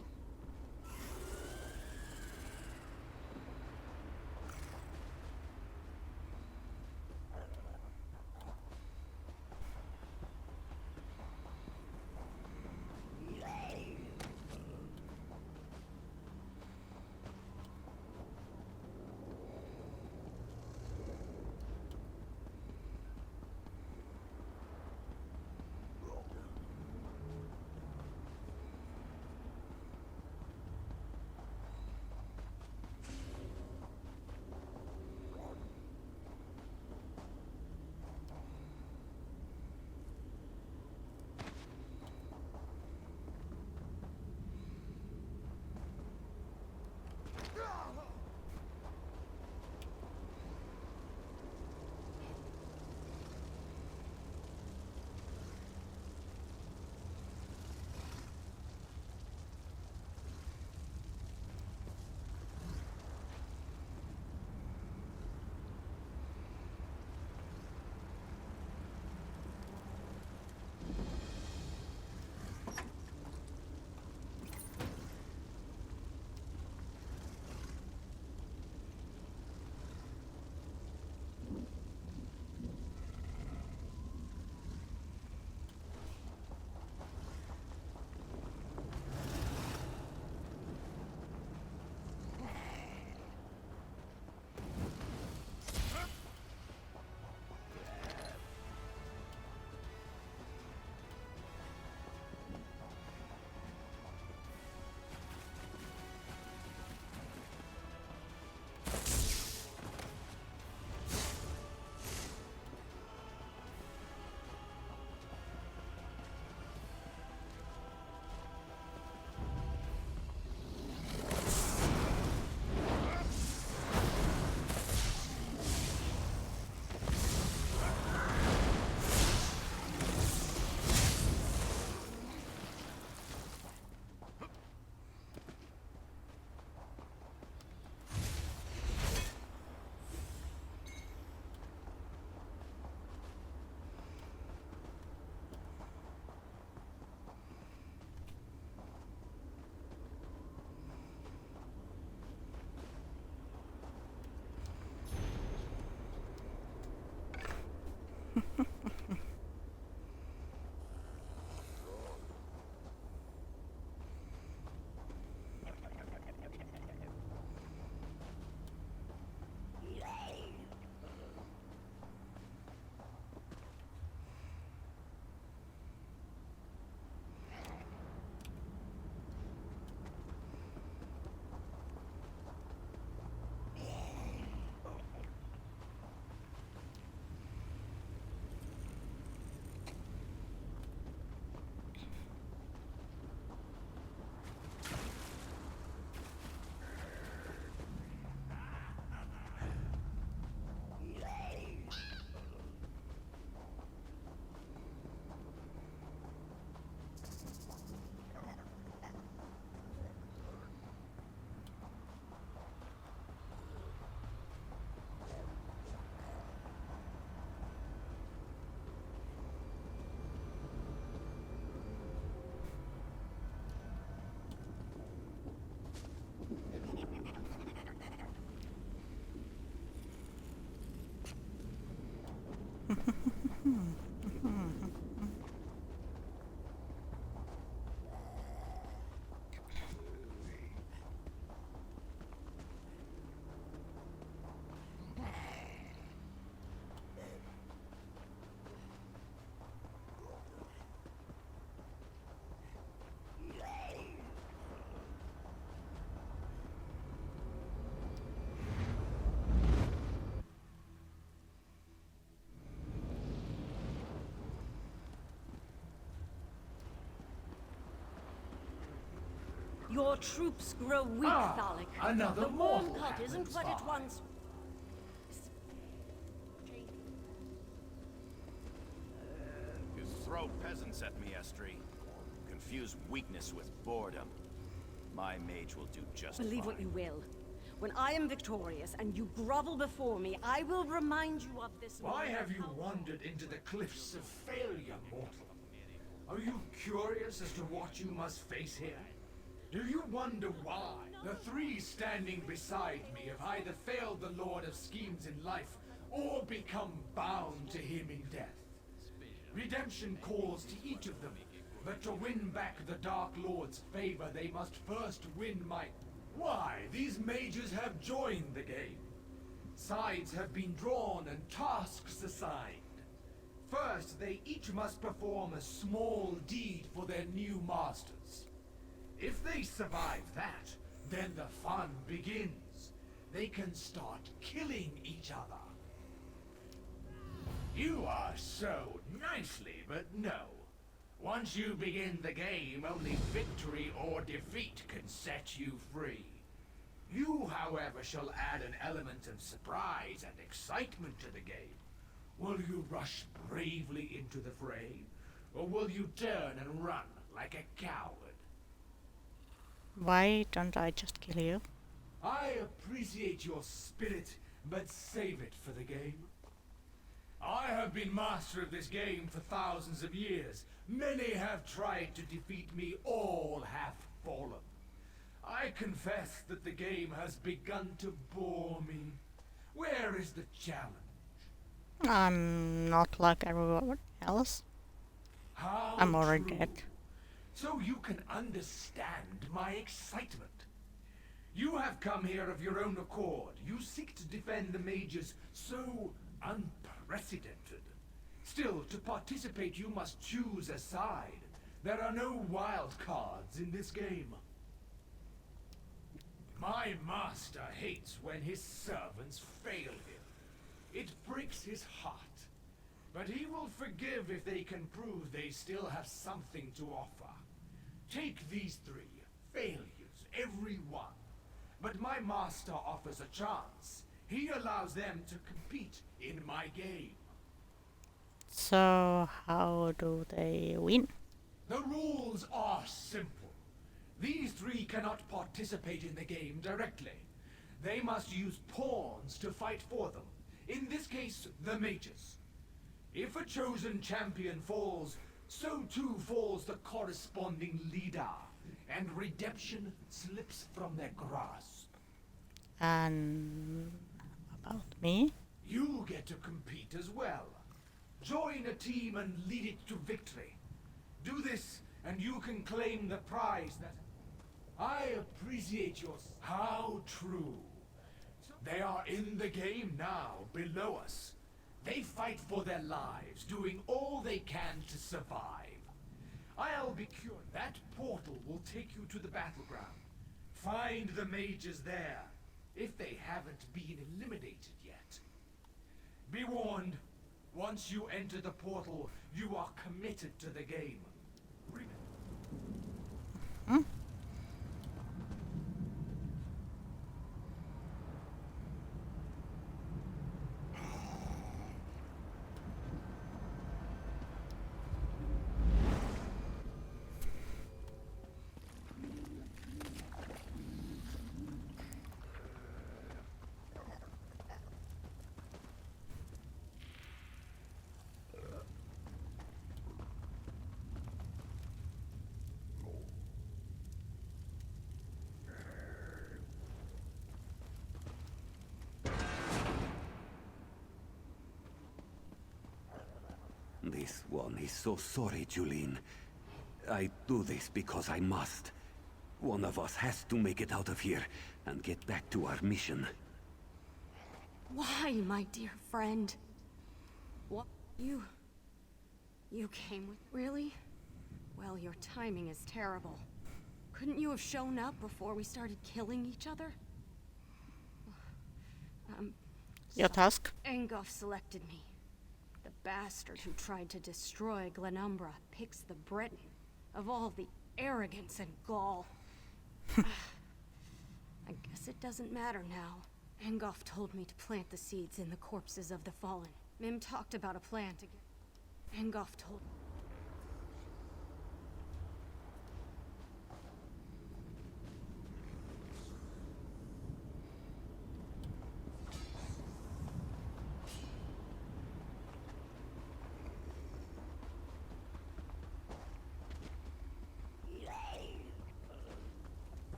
Your troops grow weak, Thalik. Another the worm mortal cut isn't happens what it by. once. You throw peasants at me, Estri. Confuse weakness with boredom. My mage will do just Believe fine. what you will. When I am victorious and you grovel before me, I will remind you of this. Why have you wandered into the cliffs of failure, mortal? Are you curious as to what you must face here? Do you wonder why the three standing beside me have either failed the Lord of Schemes in life or become bound to him in death? Redemption calls to each of them, but to win back the Dark Lord's favor, they must first win my... Why, these mages have joined the game. Sides have been drawn and tasks assigned. First, they each must perform a small deed for their new masters. If they survive that, then the fun begins. They can start killing each other. You are so nicely, but no. Once you begin the game, only victory or defeat can set you free. You, however, shall add an element of surprise and excitement to the game. Will you rush bravely into the fray, or will you turn and run like a coward? Why don't I just kill you? I appreciate your spirit, but save it for the game. I have been master of this game for thousands of years. Many have tried to defeat me, all have fallen. I confess that the game has begun to bore me. Where is the challenge? I'm not like everyone else. How I'm already true. dead. So you can understand my excitement. You have come here of your own accord. You seek to defend the mages so unprecedented. Still, to participate you must choose a side. There are no wild cards in this game. My master hates when his servants fail him. It breaks his heart. But he will forgive if they can prove they still have something to offer. Take these three. Failures, every one. But my master offers a chance. He allows them to compete in my game. So how do they win? The rules are simple. These three cannot participate in the game directly. They must use pawns to fight for them. In this case, the mages. If a chosen champion falls, so too falls the corresponding leader, and redemption slips from their grasp. And about me? You get to compete as well. Join a team and lead it to victory. Do this, and you can claim the prize that... I appreciate your... How true. They are in the game now, below us. They fight for their lives, doing all they can to survive. I'll be cured. That portal will take you to the battleground. Find the mages there, if they haven't been eliminated yet. Be warned, once you enter the portal, you are committed to the game. Hmm? This one is so sorry, Julene. I do this because I must. One of us has to make it out of here and get back to our mission. Why, my dear friend? What? You came with... Really? Well, your timing is terrible. Couldn't you have shown up before we started killing each other? Your task? Engoff selected me. The bastard who tried to destroy Glenumbra picks the Breton. Of all the arrogance and gall. I guess it doesn't matter now. Engoff told me to plant the seeds in the corpses of the fallen. Mim talked about a plan to get... Engoff told...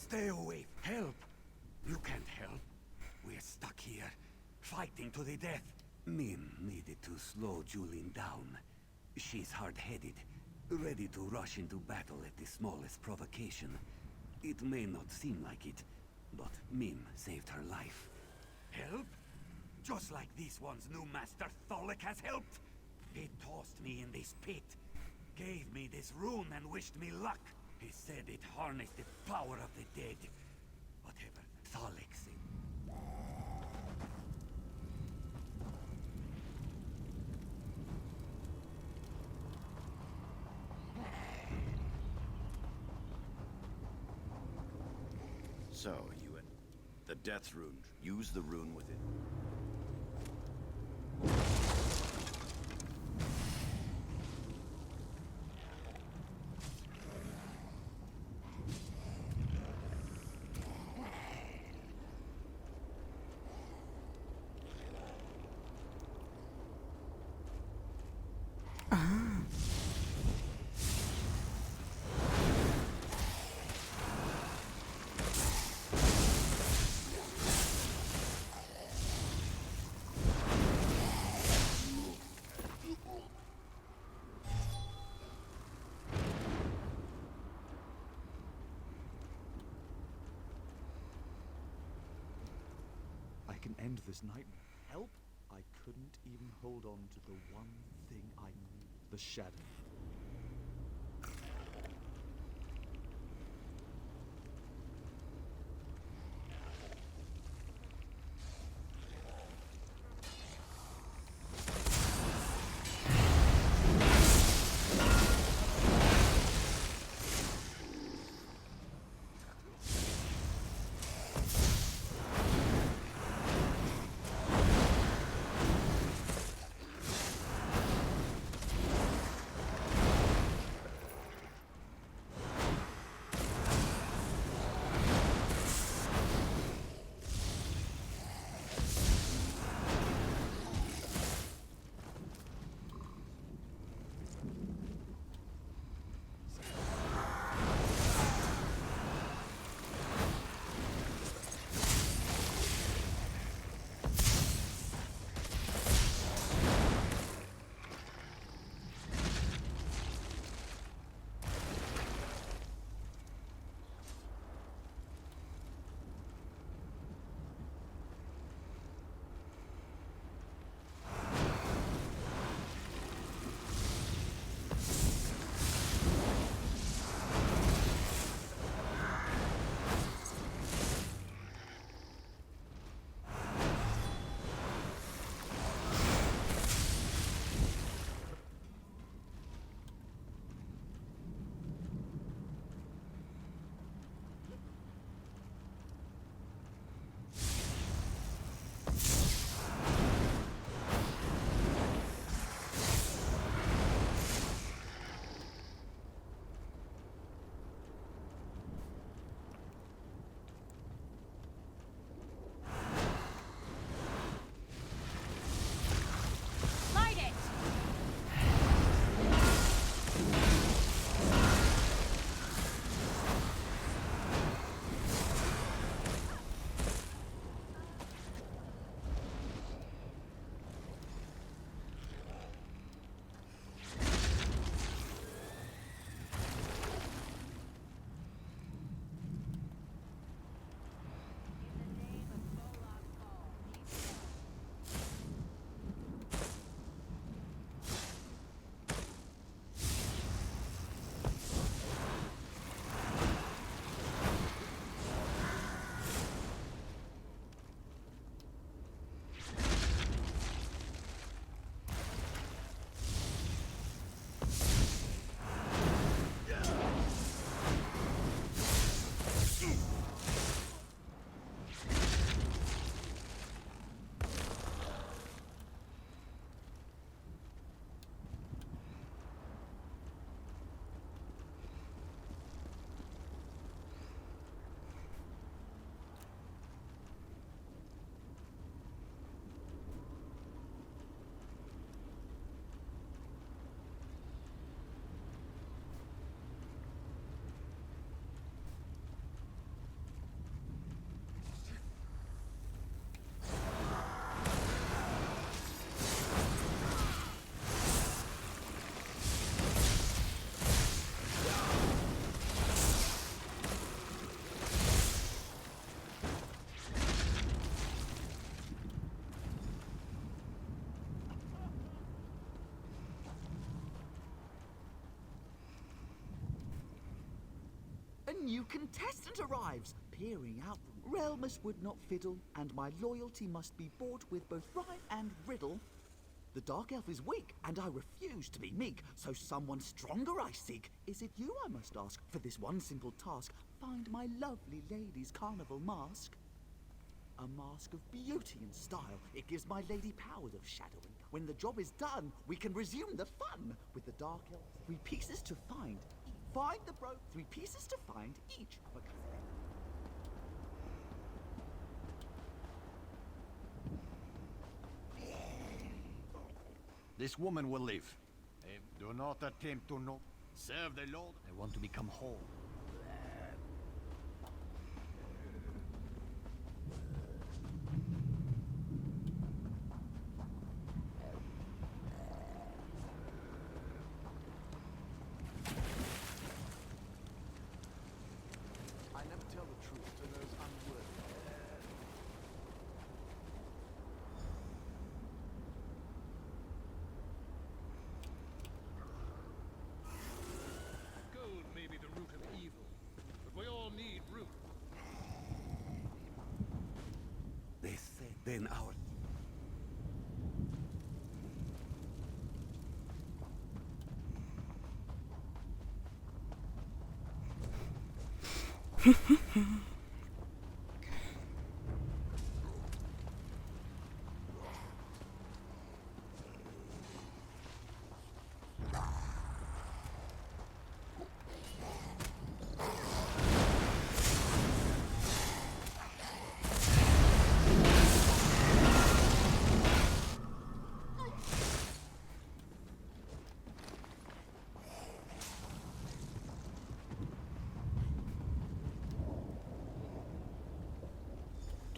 Stay away. Help! You can't help. We're stuck here, fighting to the death. Mim needed to slow Julin down. She's hard-headed, ready to rush into battle at the smallest provocation. It may not seem like it, but Mim saved her life. Help? Just like this one's new master Tholek has helped? He tossed me in this pit, gave me this rune and wished me luck. He said it harnessed the power of the dead. Whatever Tholek said. So, Ewan, the death rune. Use the rune with it. I can end this nightmare. Help? I couldn't even hold on to the one thing I need. The shadow. A new contestant arrives, peering out. Realmus would not fiddle, and my loyalty must be bought with both rhyme and riddle. The Dark Elf is weak, and I refuse to be meek, so someone stronger I seek. Is it you I must ask for this one simple task? Find my lovely lady's carnival mask. A mask of beauty and style. It gives my lady powers of shadowing. When the job is done, we can resume the fun. With the Dark Elf, 3 pieces to find. Find the 3 pieces to find each of a kind. This woman will live. Do not attempt to know. Serve the Lord. I want to become whole. I never tell the truth to those unworthy. Gold may be the root of evil, but we all need root. They say then our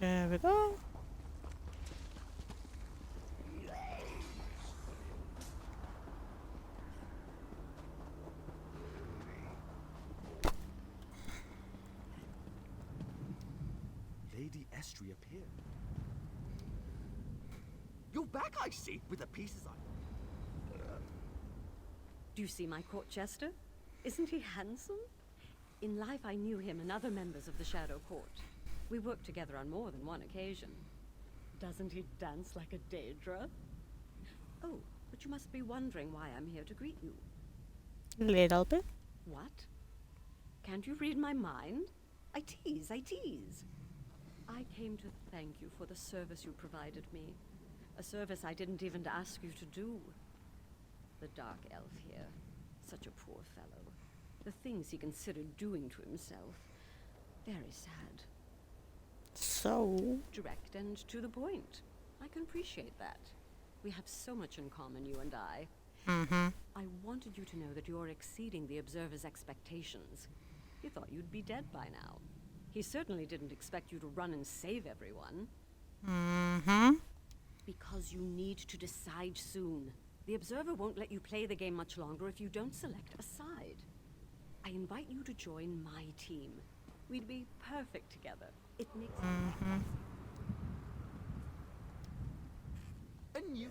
There we go. Lady Estrie appeared. You're back, I see, with the pieces I... Do you see my court jester? Isn't he handsome? In life I knew him and other members of the Shadow Court. We worked together on more than one occasion. Doesn't he dance like a Daedra? Oh, but you must be wondering why I'm here to greet you. Little bit. What? Can't you read my mind? I tease, I tease. I came to thank you for the service you provided me. A service I didn't even ask you to do. The Dark Elf here, such a poor fellow. The things he considered doing to himself. Very sad. So? Direct and to the point. I can appreciate that. We have so much in common, you and I. Mm-hmm. I wanted you to know that you're exceeding the Observer's expectations. He thought you'd be dead by now. He certainly didn't expect you to run and save everyone. Mm-hmm. Because you need to decide soon. The Observer won't let you play the game much longer if you don't select a side. I invite you to join my team. We'd be perfect together. It makes And you...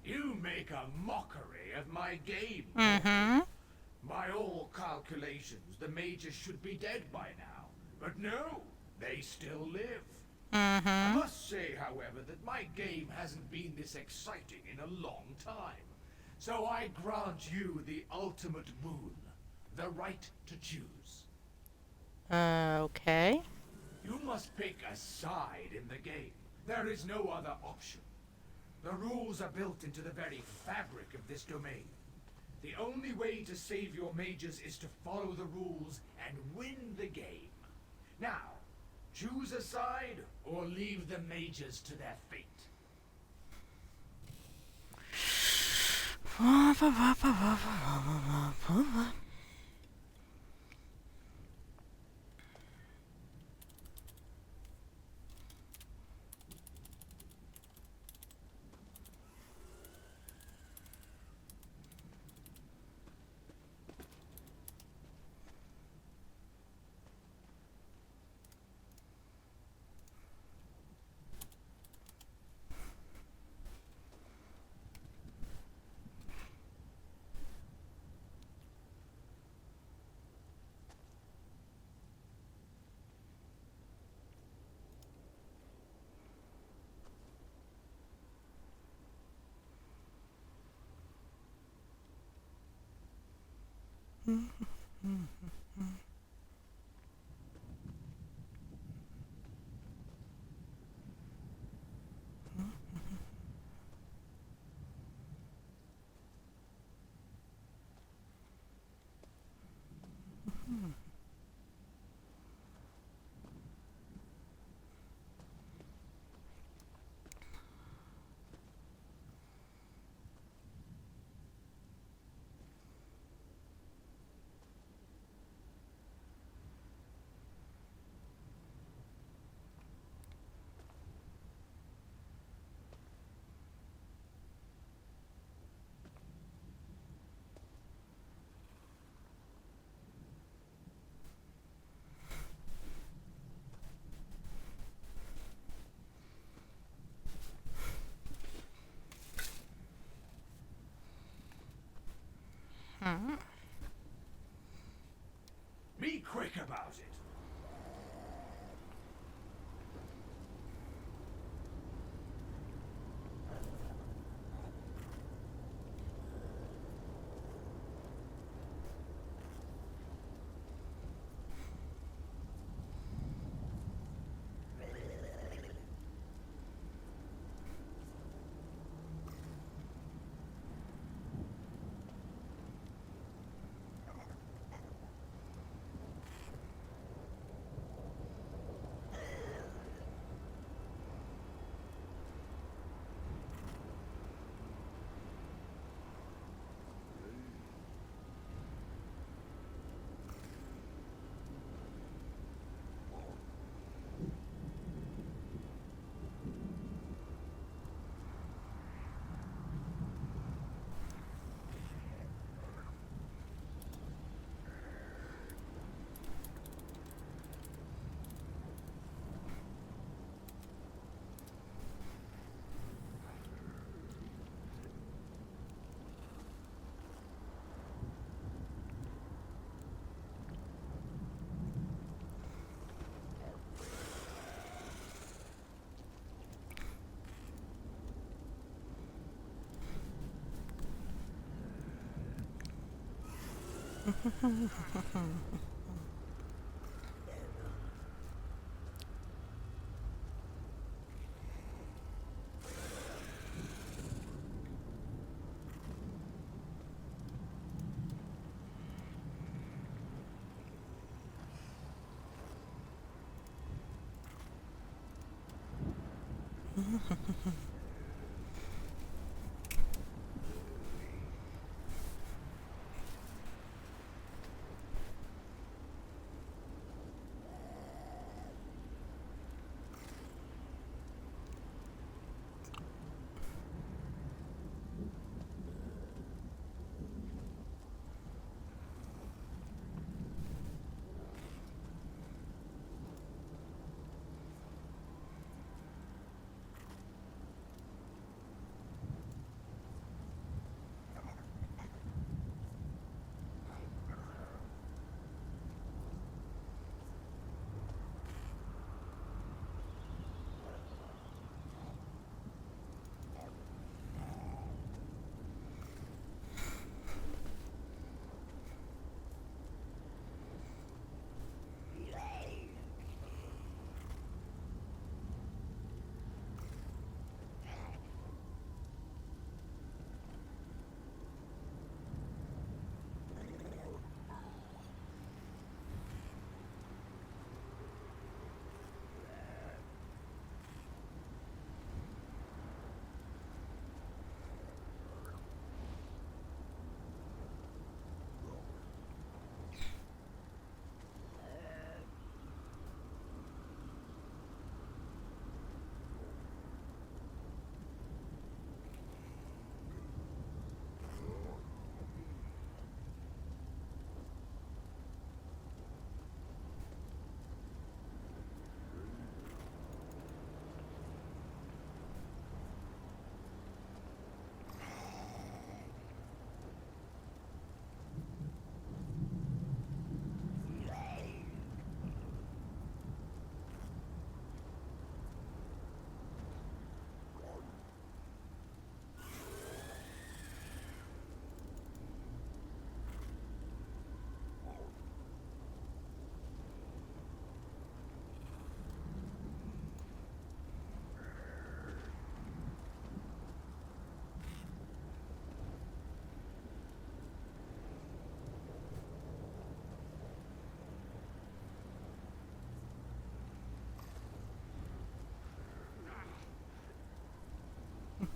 You make a mockery of my game. Mm-hmm. By all calculations, the mages should be dead by now. But no, they still live. Mm-hmm. I must say, however, that my game hasn't been this exciting in a long time. So I grant you the ultimate boon, the right to choose. Okay. You must pick a side in the game. There is no other option. The rules are built into the very fabric of this domain. The only way to save your mages is to follow the rules and win the game. Now, choose a side or leave the mages to their fate. Be quick about it.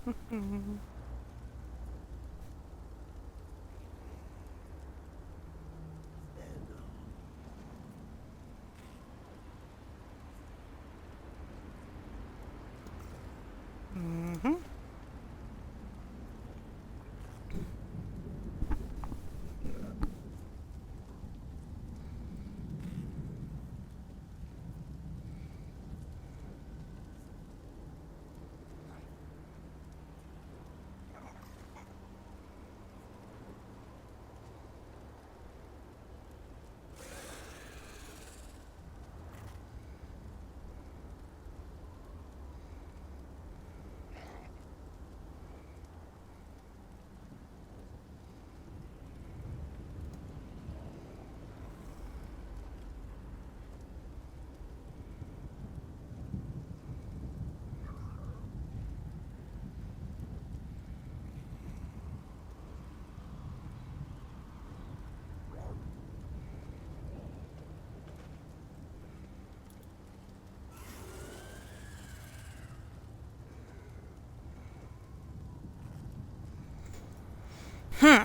Mm-hmm. Hmm.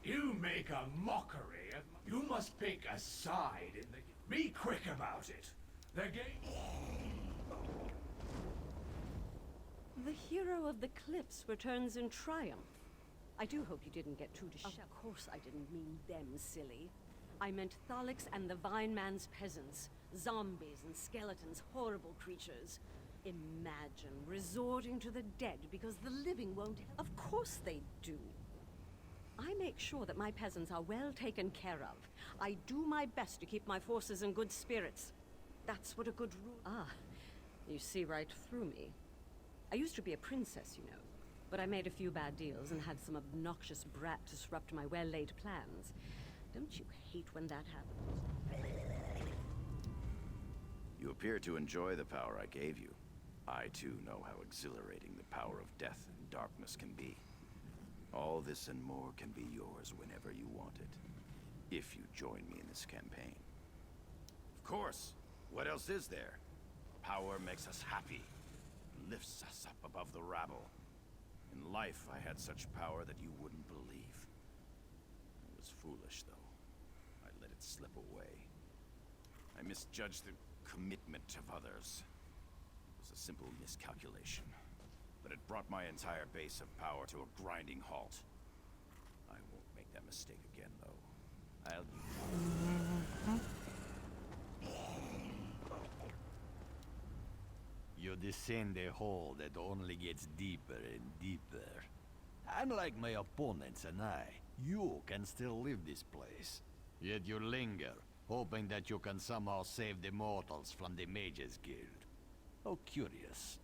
You make a mockery of... You must pick a side in the... Be quick about it. The game... The hero of the cliffs returns in triumph. I do hope you didn't get too disheveled. Of course I didn't mean them, silly. I meant Thalix and the Vine Man's peasants. Zombies and skeletons, horrible creatures. Imagine resorting to the dead because the living won't... Of course they do. I make sure that my peasants are well taken care of. I do my best to keep my forces in good spirits. That's what a good rule... Ah, you see right through me. I used to be a princess, you know. But I made a few bad deals and had some obnoxious brat disrupt my well-laid plans. Don't you hate when that happens? You appear to enjoy the power I gave you. I too know how exhilarating the power of death and darkness can be. All this and more can be yours whenever you want it, if you join me in this campaign. Of course. What else is there? Power makes us happy. Lifts us up above the rabble. In life, I had such power that you wouldn't believe. I was foolish, though. I let it slip away. I misjudged the commitment of others. It was a simple miscalculation. But it brought my entire base of power to a grinding halt. I won't make that mistake again, though. You descend a hole that only gets deeper and deeper. Unlike my opponents and I, you can still leave this place. Yet you linger, hoping that you can somehow save the mortals from the Mages Guild. How curious.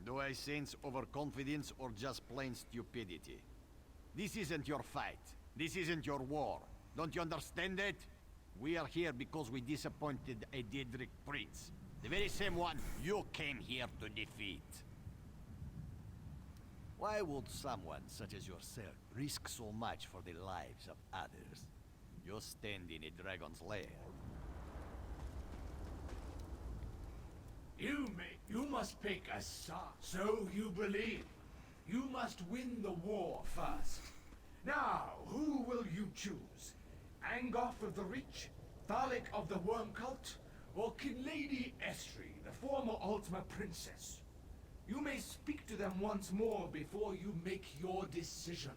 Do I sense overconfidence or just plain stupidity? This isn't your fight. This isn't your war. Don't you understand it? We are here because we disappointed a Daedric prince. The very same one you came here to defeat. Why would someone such as yourself risk so much for the lives of others? You stand in a dragon's lair. You must pick a side. So you believe. You must win the war first. Now, who will you choose? Angoth of the Reach? Thalik of the Worm Cult? Or Lady Estri, the former Ultima Princess? You may speak to them once more before you make your decision.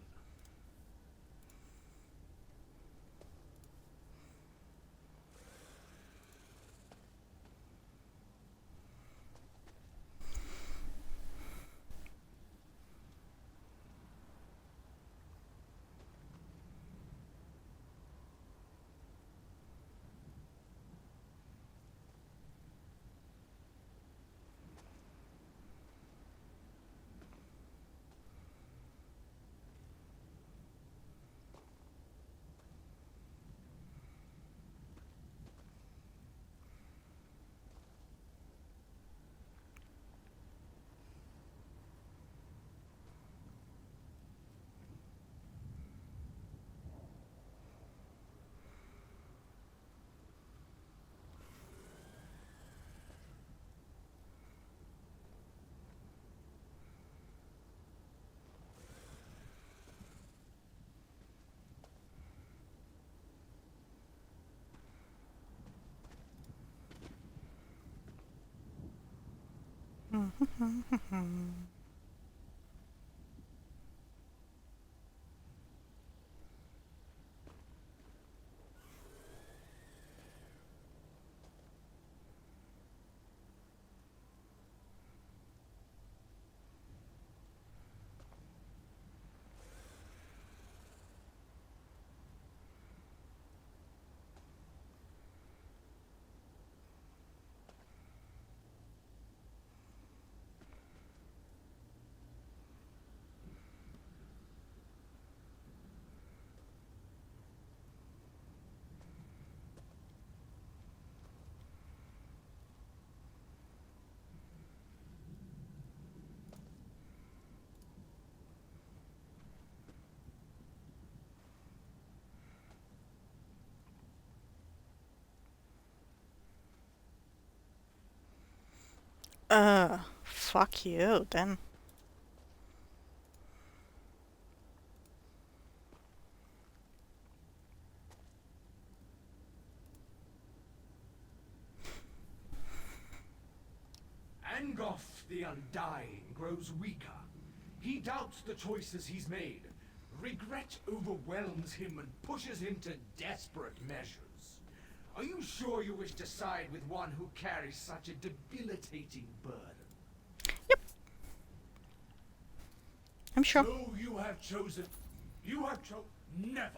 Fuck you then. Angoff the Undying grows weaker. He doubts the choices he's made. Regret overwhelms him and pushes him to desperate measures. Are you sure you wish to side with one who carries such a debilitating burden? I'm sure. So you have chosen... Never!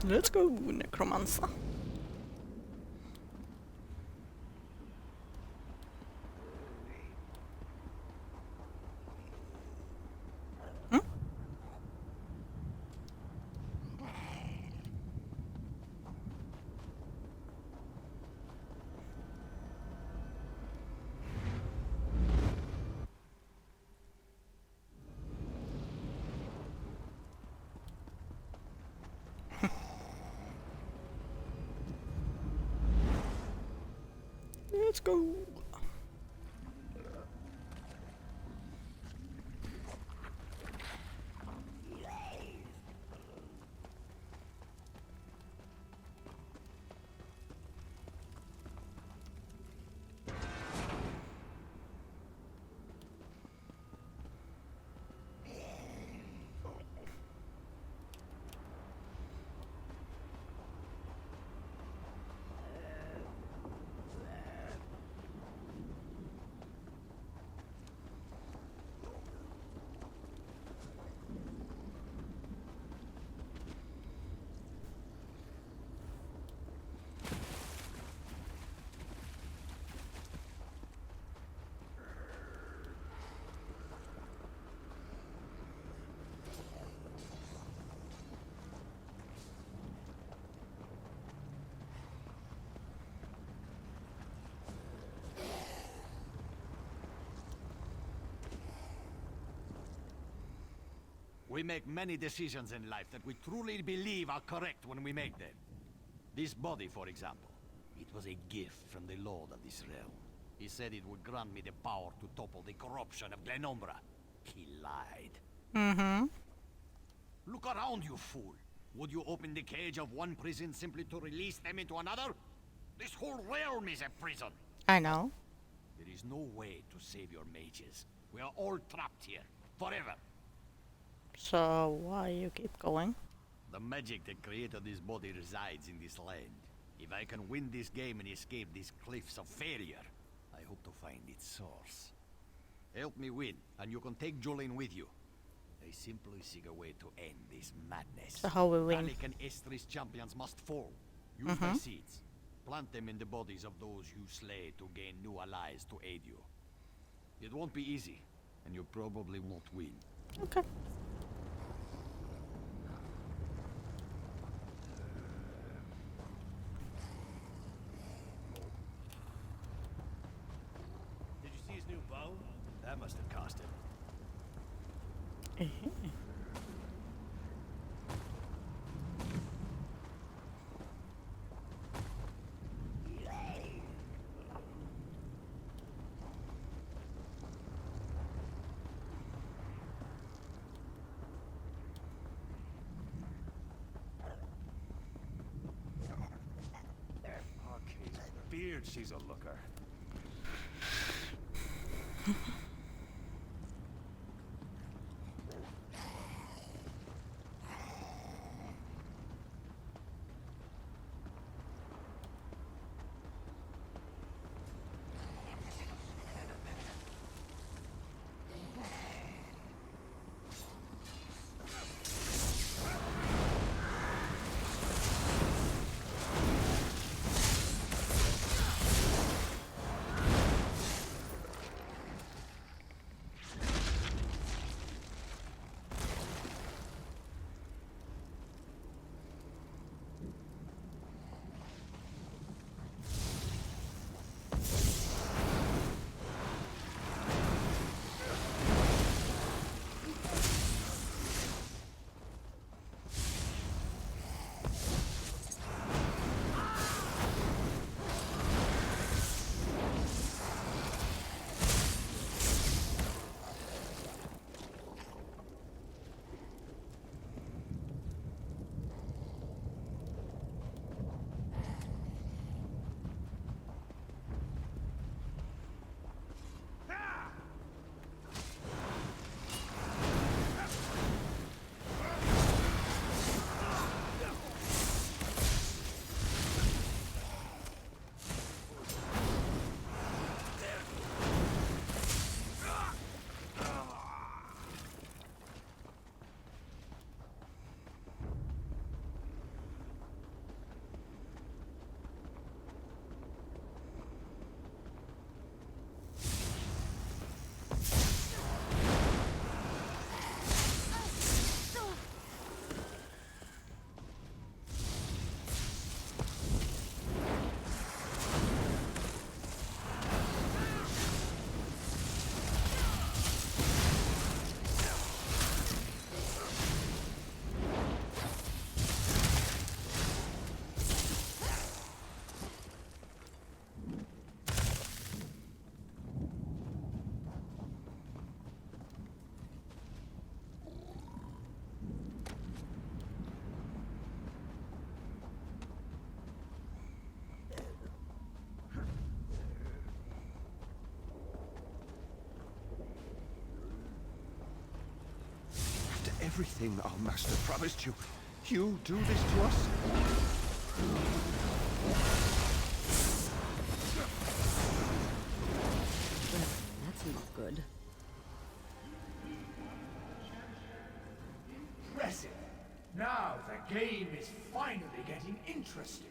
Let's go, Necromancer. Let's go. We make many decisions in life that we truly believe are correct when we make them. This body, for example. It was a gift from the Lord of this realm. He said it would grant me the power to topple the corruption of Glenumbra. He lied. Mm-hmm. Look around, you fool. Would you open the cage of one prison simply to release them into another? This whole realm is a prison. I know. There is no way to save your mages. We are all trapped here, forever. So why you keep going? The magic that created this body resides in this land. If I can win this game and escape these cliffs of failure, I hope to find its source. Help me win, and you can take Jolene with you. I simply seek a way to end this madness. So how we win? Alec and Estris champions must fall. Use my seeds. Plant them in the bodies of those you slay to gain new allies to aid you. It won't be easy, and you probably won't win. Okay. Did you see his new bow? That must have cost him. she's a looker. Everything our master promised you. You do this to us? That's not good. Impressive. Now the game is finally getting interesting.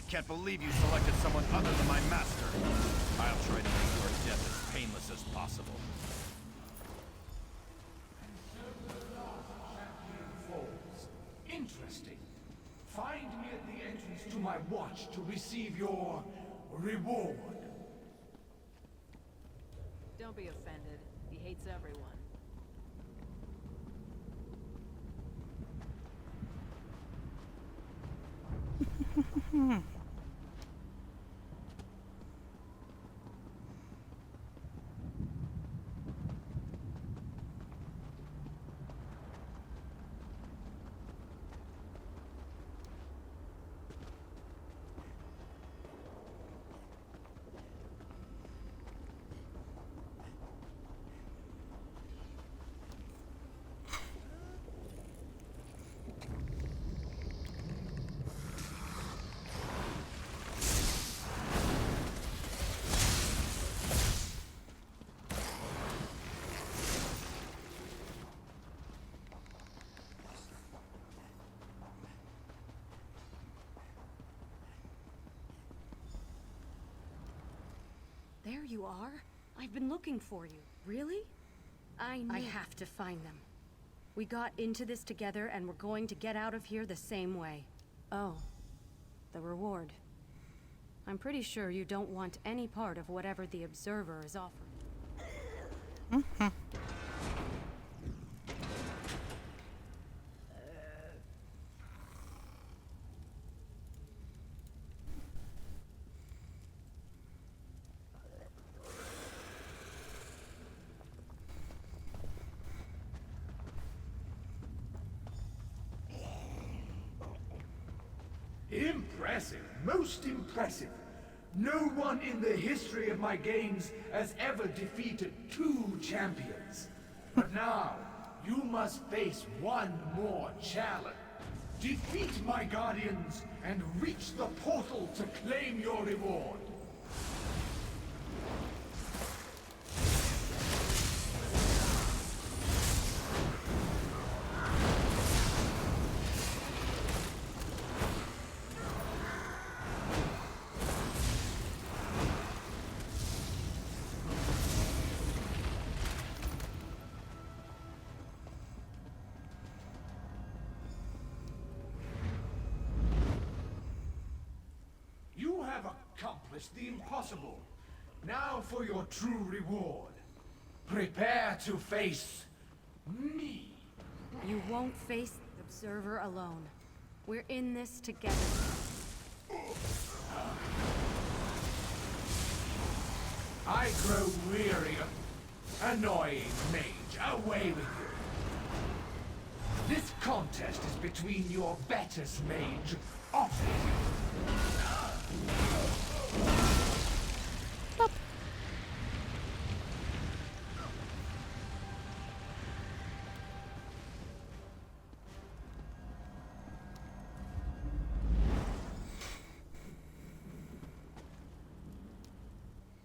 can't believe you selected someone other than my master. I'll try to make your death as painless as possible. Interesting. Find me at the entrance to my watch to receive your reward. Don't be offended. He hates everyone. There you are. I've been looking for you. Really? I have to find them. We got into this together and we're going to get out of here the same way. Oh, the reward. I'm pretty sure you don't want any part of whatever the Observer is offering. Impressive. Most impressive. No one in the history of my games has ever defeated 2 champions. But now, you must face one more challenge. Defeat my guardians and reach the portal to claim your reward. Accomplished the impossible. Now for your true reward. Prepare to face me. You won't face the Observer alone. We're in this together. I grow weary of annoying mage. Away with you. This contest is between your betters mage off with you.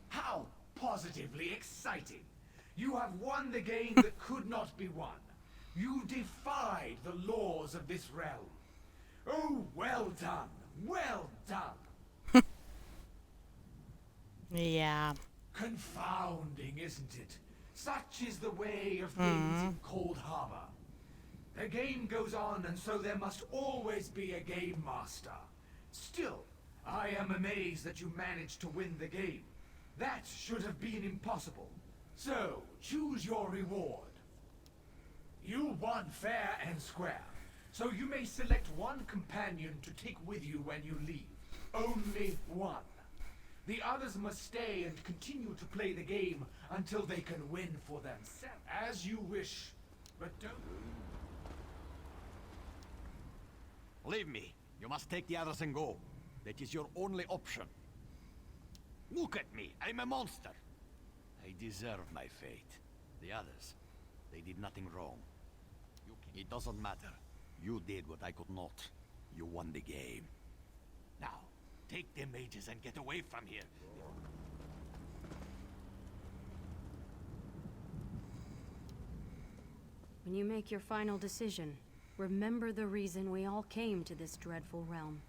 How positively exciting! You have won the game that could not be won. You defied the laws of this realm. Oh, well done. Well done. Yeah. Confounding, isn't it? Such is the way of things in Cold Harbor. The game goes on, and so there must always be a game master. Still, I am amazed that you managed to win the game. That should have been impossible. So, choose your reward. You won fair and square, so you may select one companion to take with you when you leave. Only one. The others must stay and continue to play the game until they can win for themselves. As you wish, but don't... Leave me. You must take the others and go. That is your only option. Look at me. I'm a monster. I deserve my fate. The others, they did nothing wrong. It doesn't matter. You did what I could not. You won the game. Now, take them mages and get away from here. When you make your final decision, remember the reason we all came to this dreadful realm.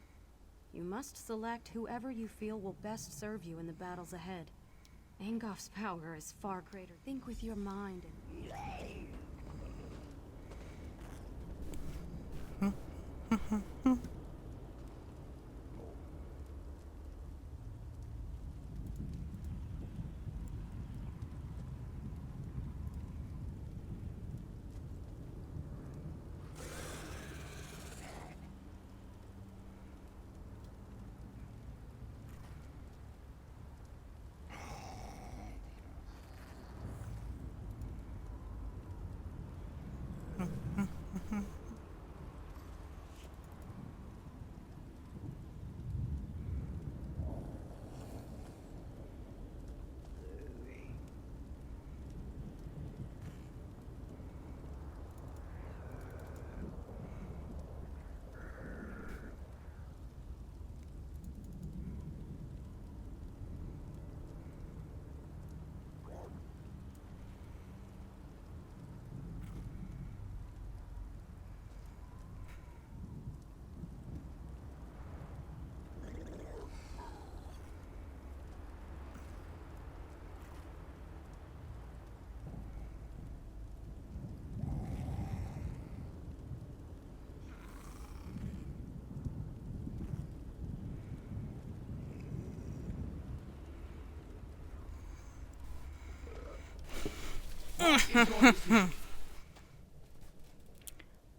You must select whoever you feel will best serve you in the battles ahead. Angoff's power is far greater. Think with your mind and...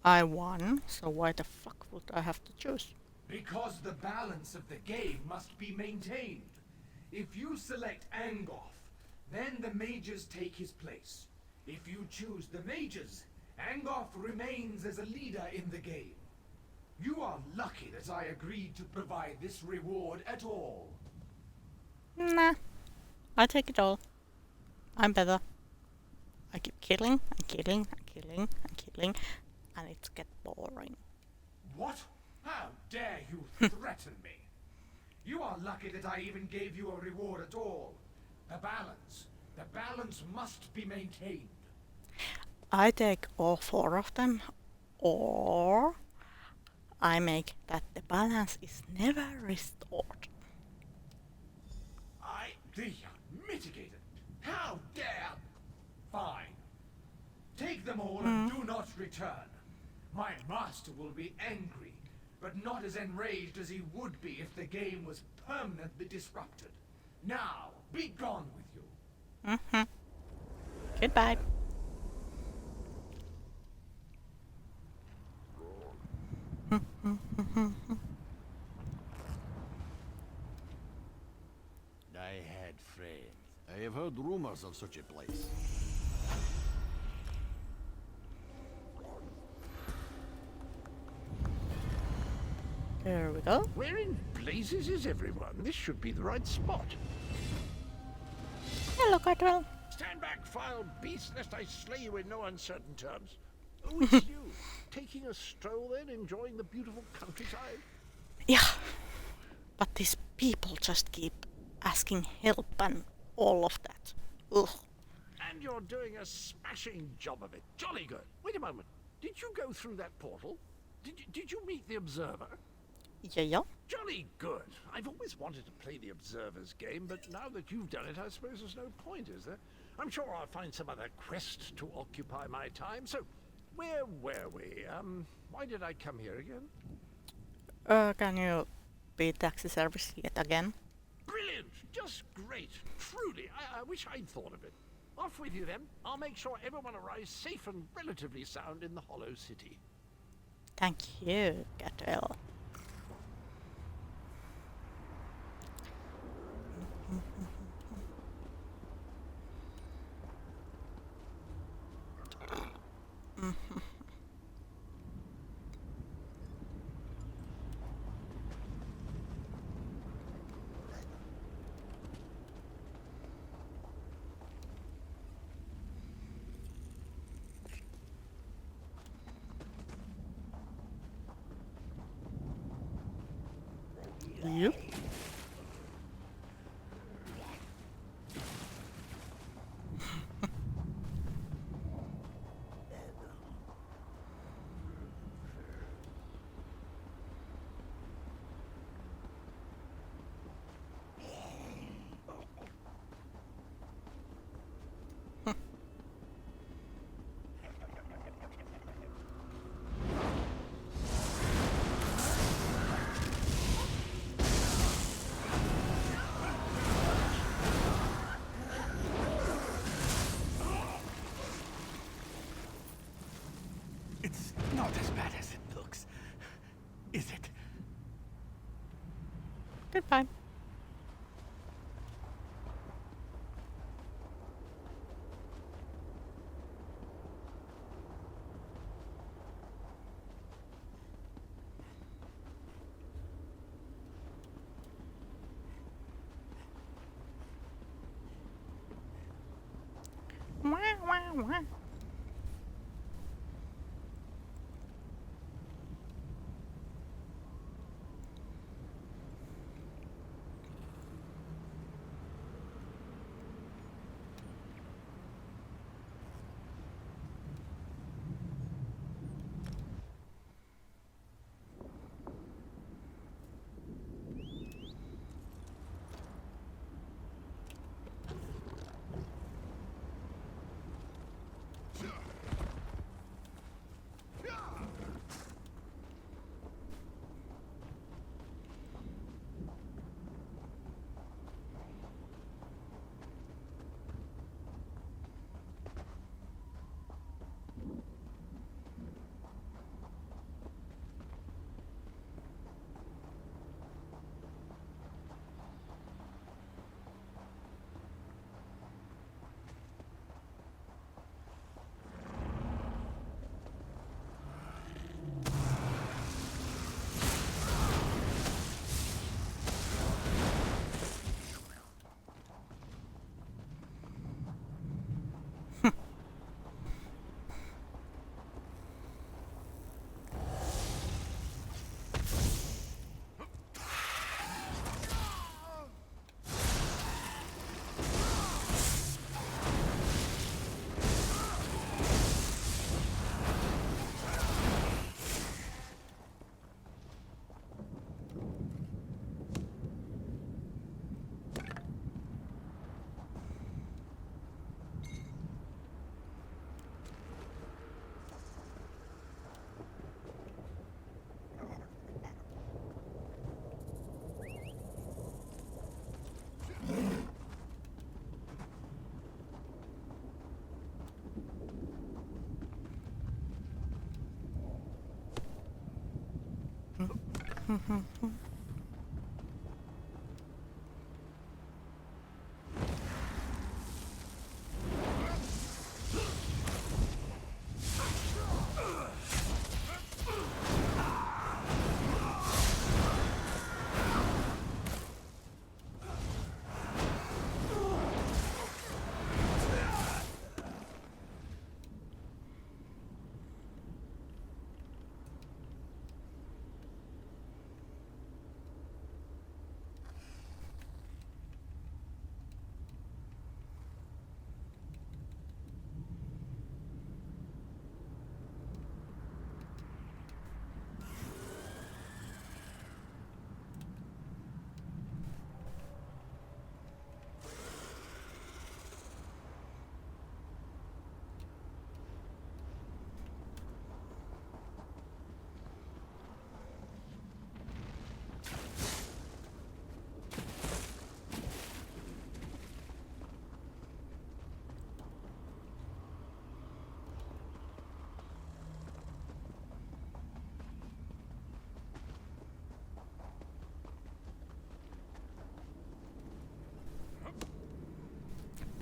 I won, so why the fuck would I have to choose? Because the balance of the game must be maintained. If you select Angoff, then the mages take his place. If you choose the mages, Angoff remains as a leader in the game. You are lucky that I agreed to provide this reward at all. Nah, I take it all. I'm better. I keep killing, and killing, and killing, and killing, and it gets boring. What? How dare you threaten me? You are lucky that I even gave you a reward at all. The balance must be maintained. I take all 4 of them, or I make that the balance is never restored. The unmitigated. How dare! Fine. Take them all and do not return. My master will be angry, but not as enraged as he would be if the game was permanently disrupted. Now, be gone with you. Goodbye. I had friends. I have heard rumors of such a place. There we go. Where in blazes is everyone? This should be the right spot. Hello, Cottrell. Stand back, foul beast, lest I slay you in no uncertain terms. Oh, it's you. Taking a stroll then, enjoying the beautiful countryside? Yeah, but these people just keep asking help and all of that. Ugh. And you're doing a smashing job of it. Jolly good. Wait a moment. Did you go through that portal? Did you meet the Observer? Yeah. Jolly good. I've always wanted to play the Observer's game, but now that you've done it, I suppose there's no point, is there? I'm sure I'll find some other quest to occupy my time. So, where were we? Why did I come here again? Can you beat taxi service yet again? Brilliant! Just great. Truly, I wish I'd thought of it. Off with you then. I'll make sure everyone arrives safe and relatively sound in the Hollow City. Thank you, Cottrell. Yep. wah.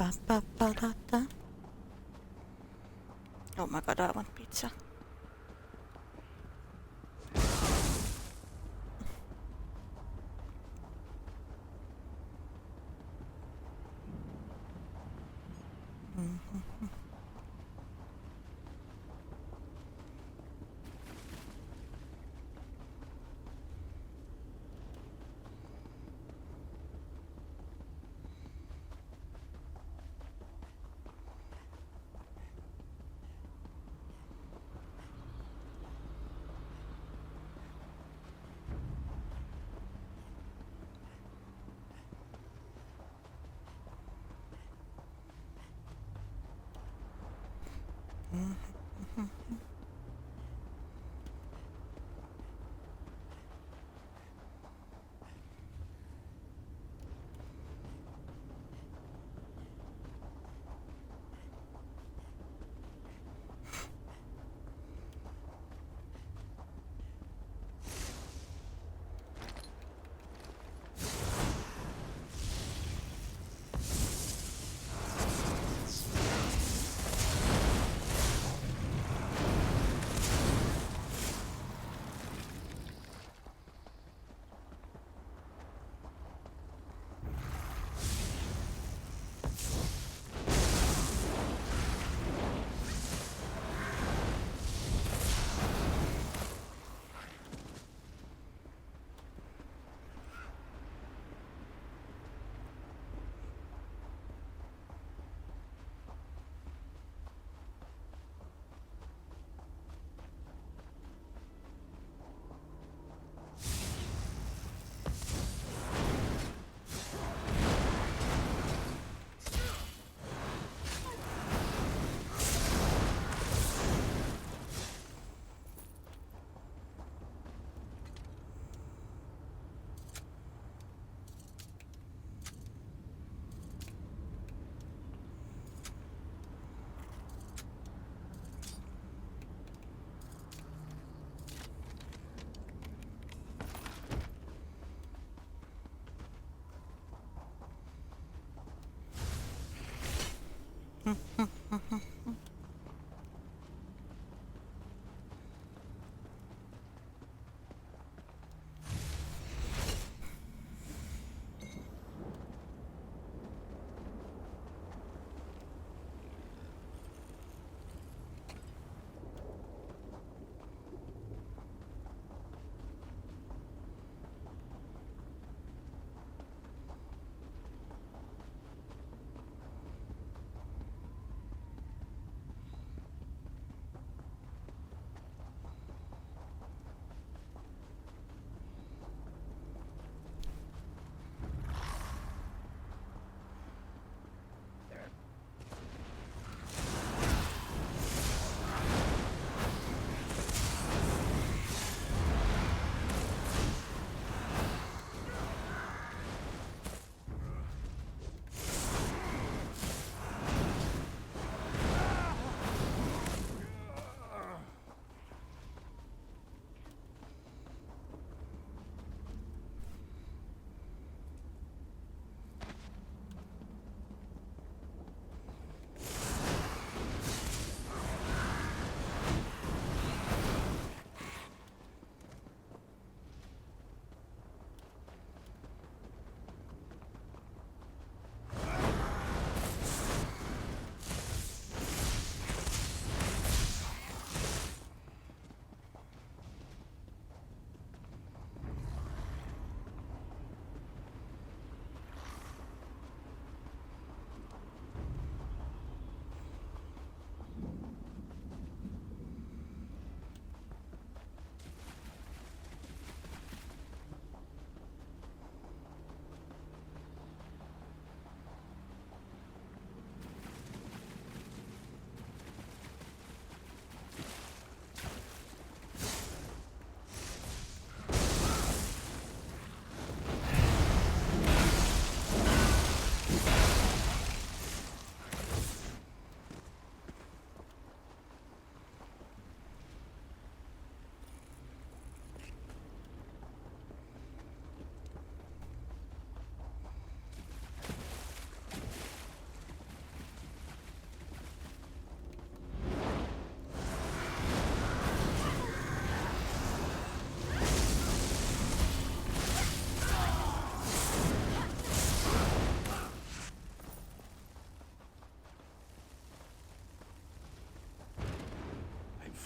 Ba, ba, ba, da, da. Oh my god, I want pizza.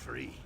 Free.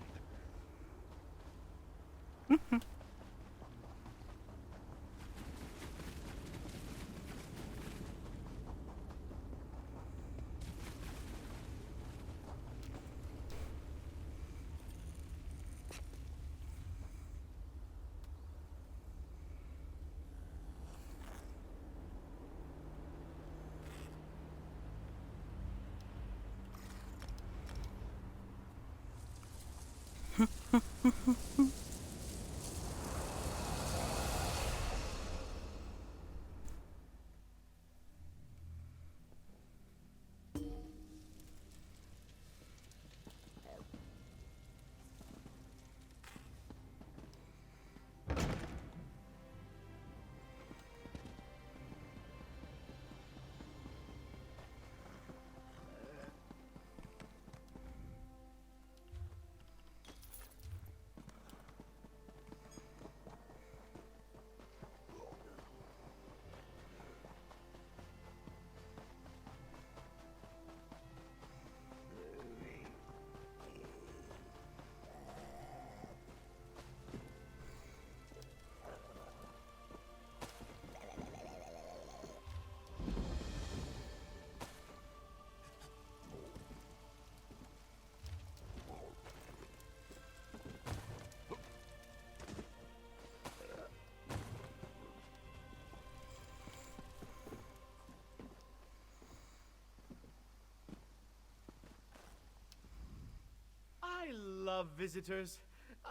I love visitors.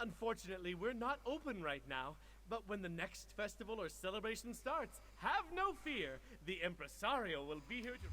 Unfortunately, we're not open right now, but when the next festival or celebration starts, have no fear. The impresario will be here to...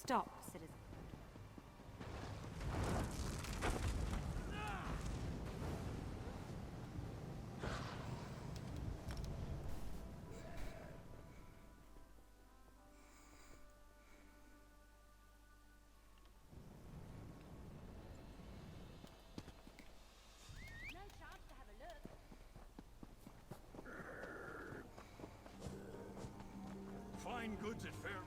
Stop, citizen. Fine goods at fair.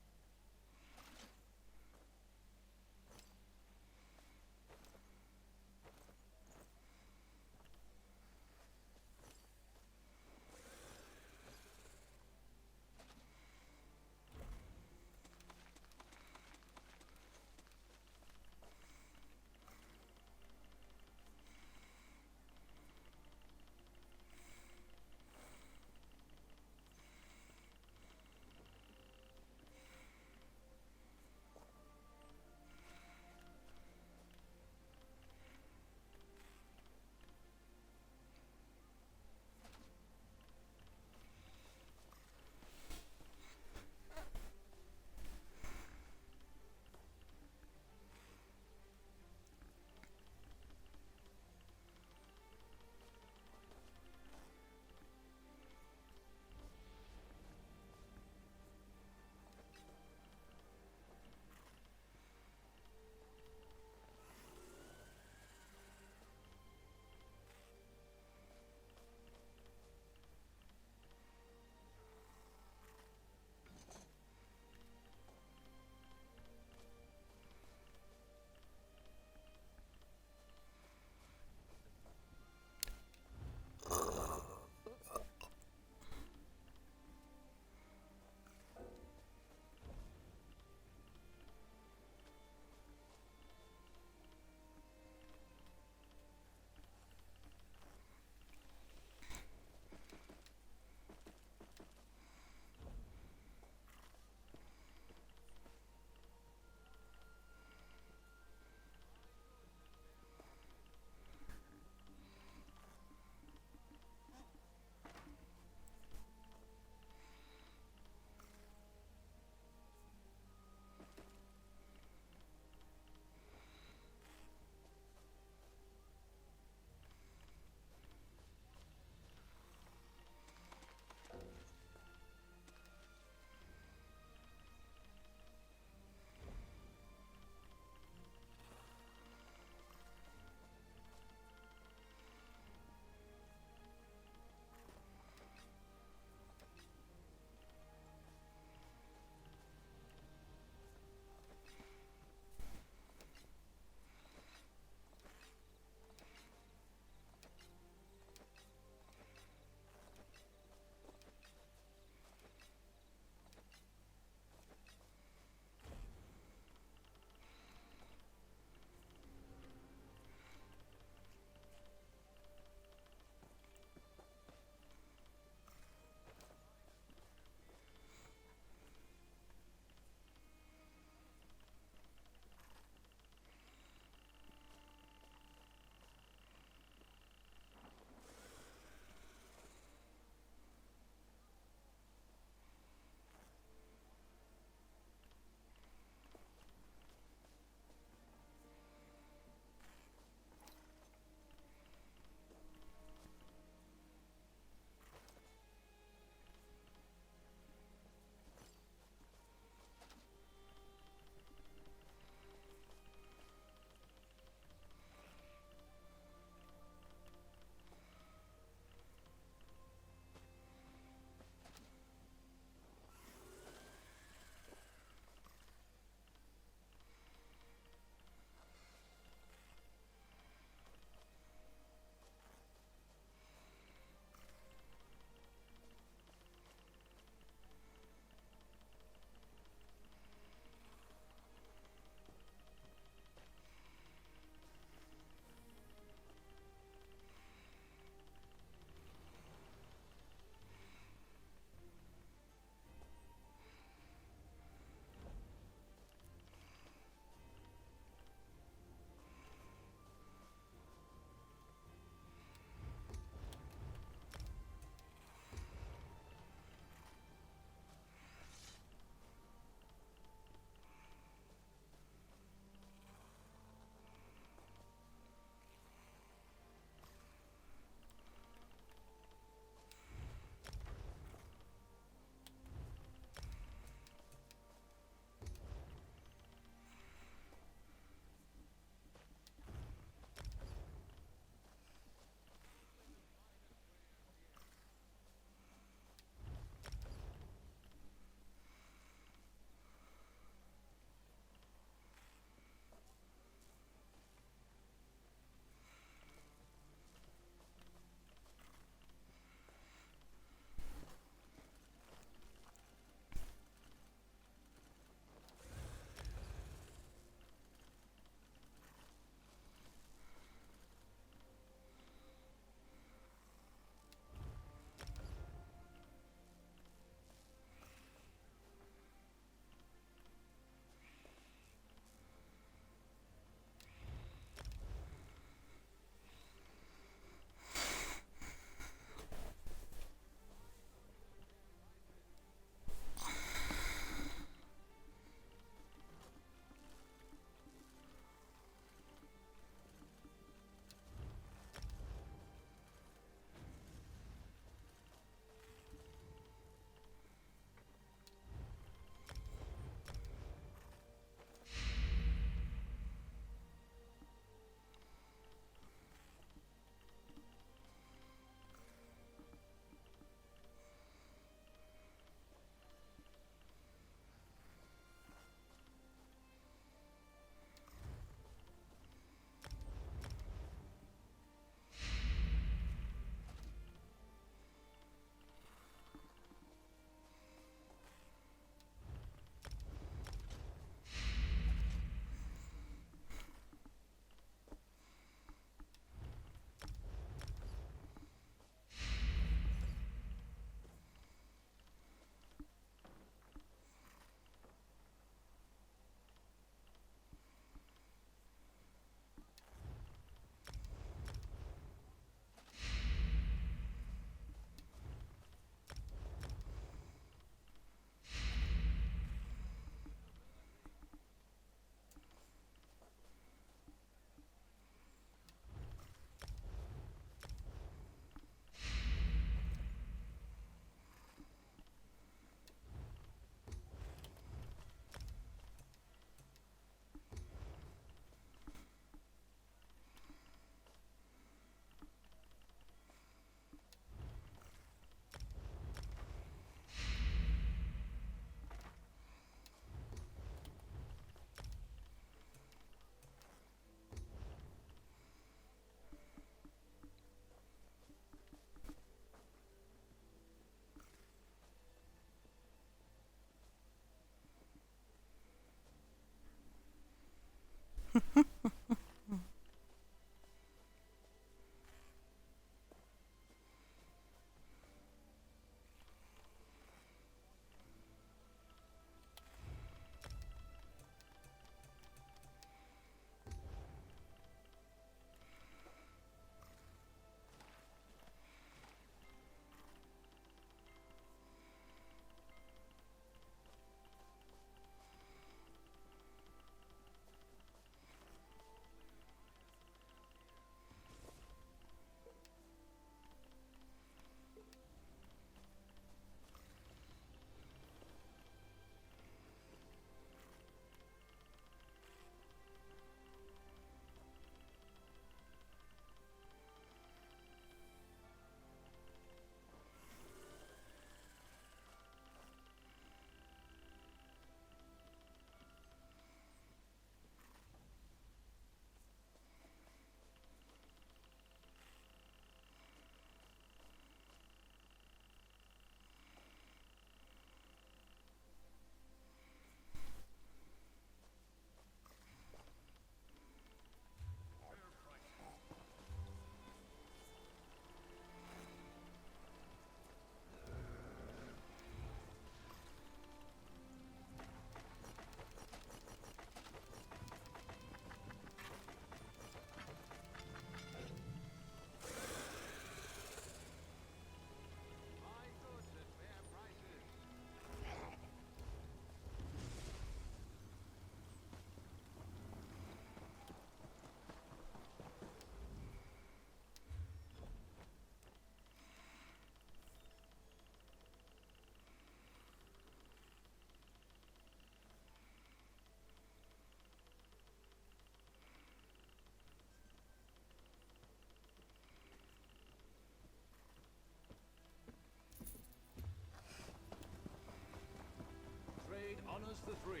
Trade honors the three.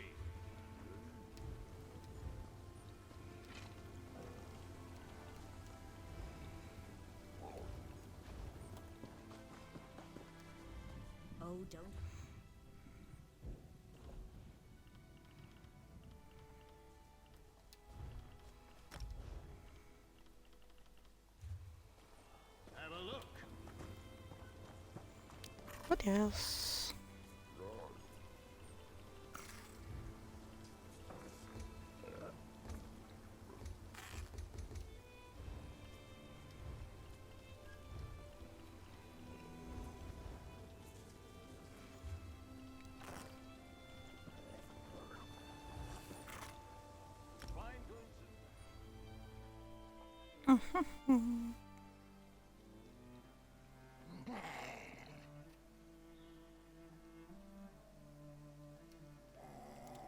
Oh, don't. Have a look. What else?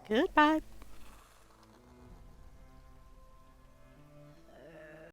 Goodbye.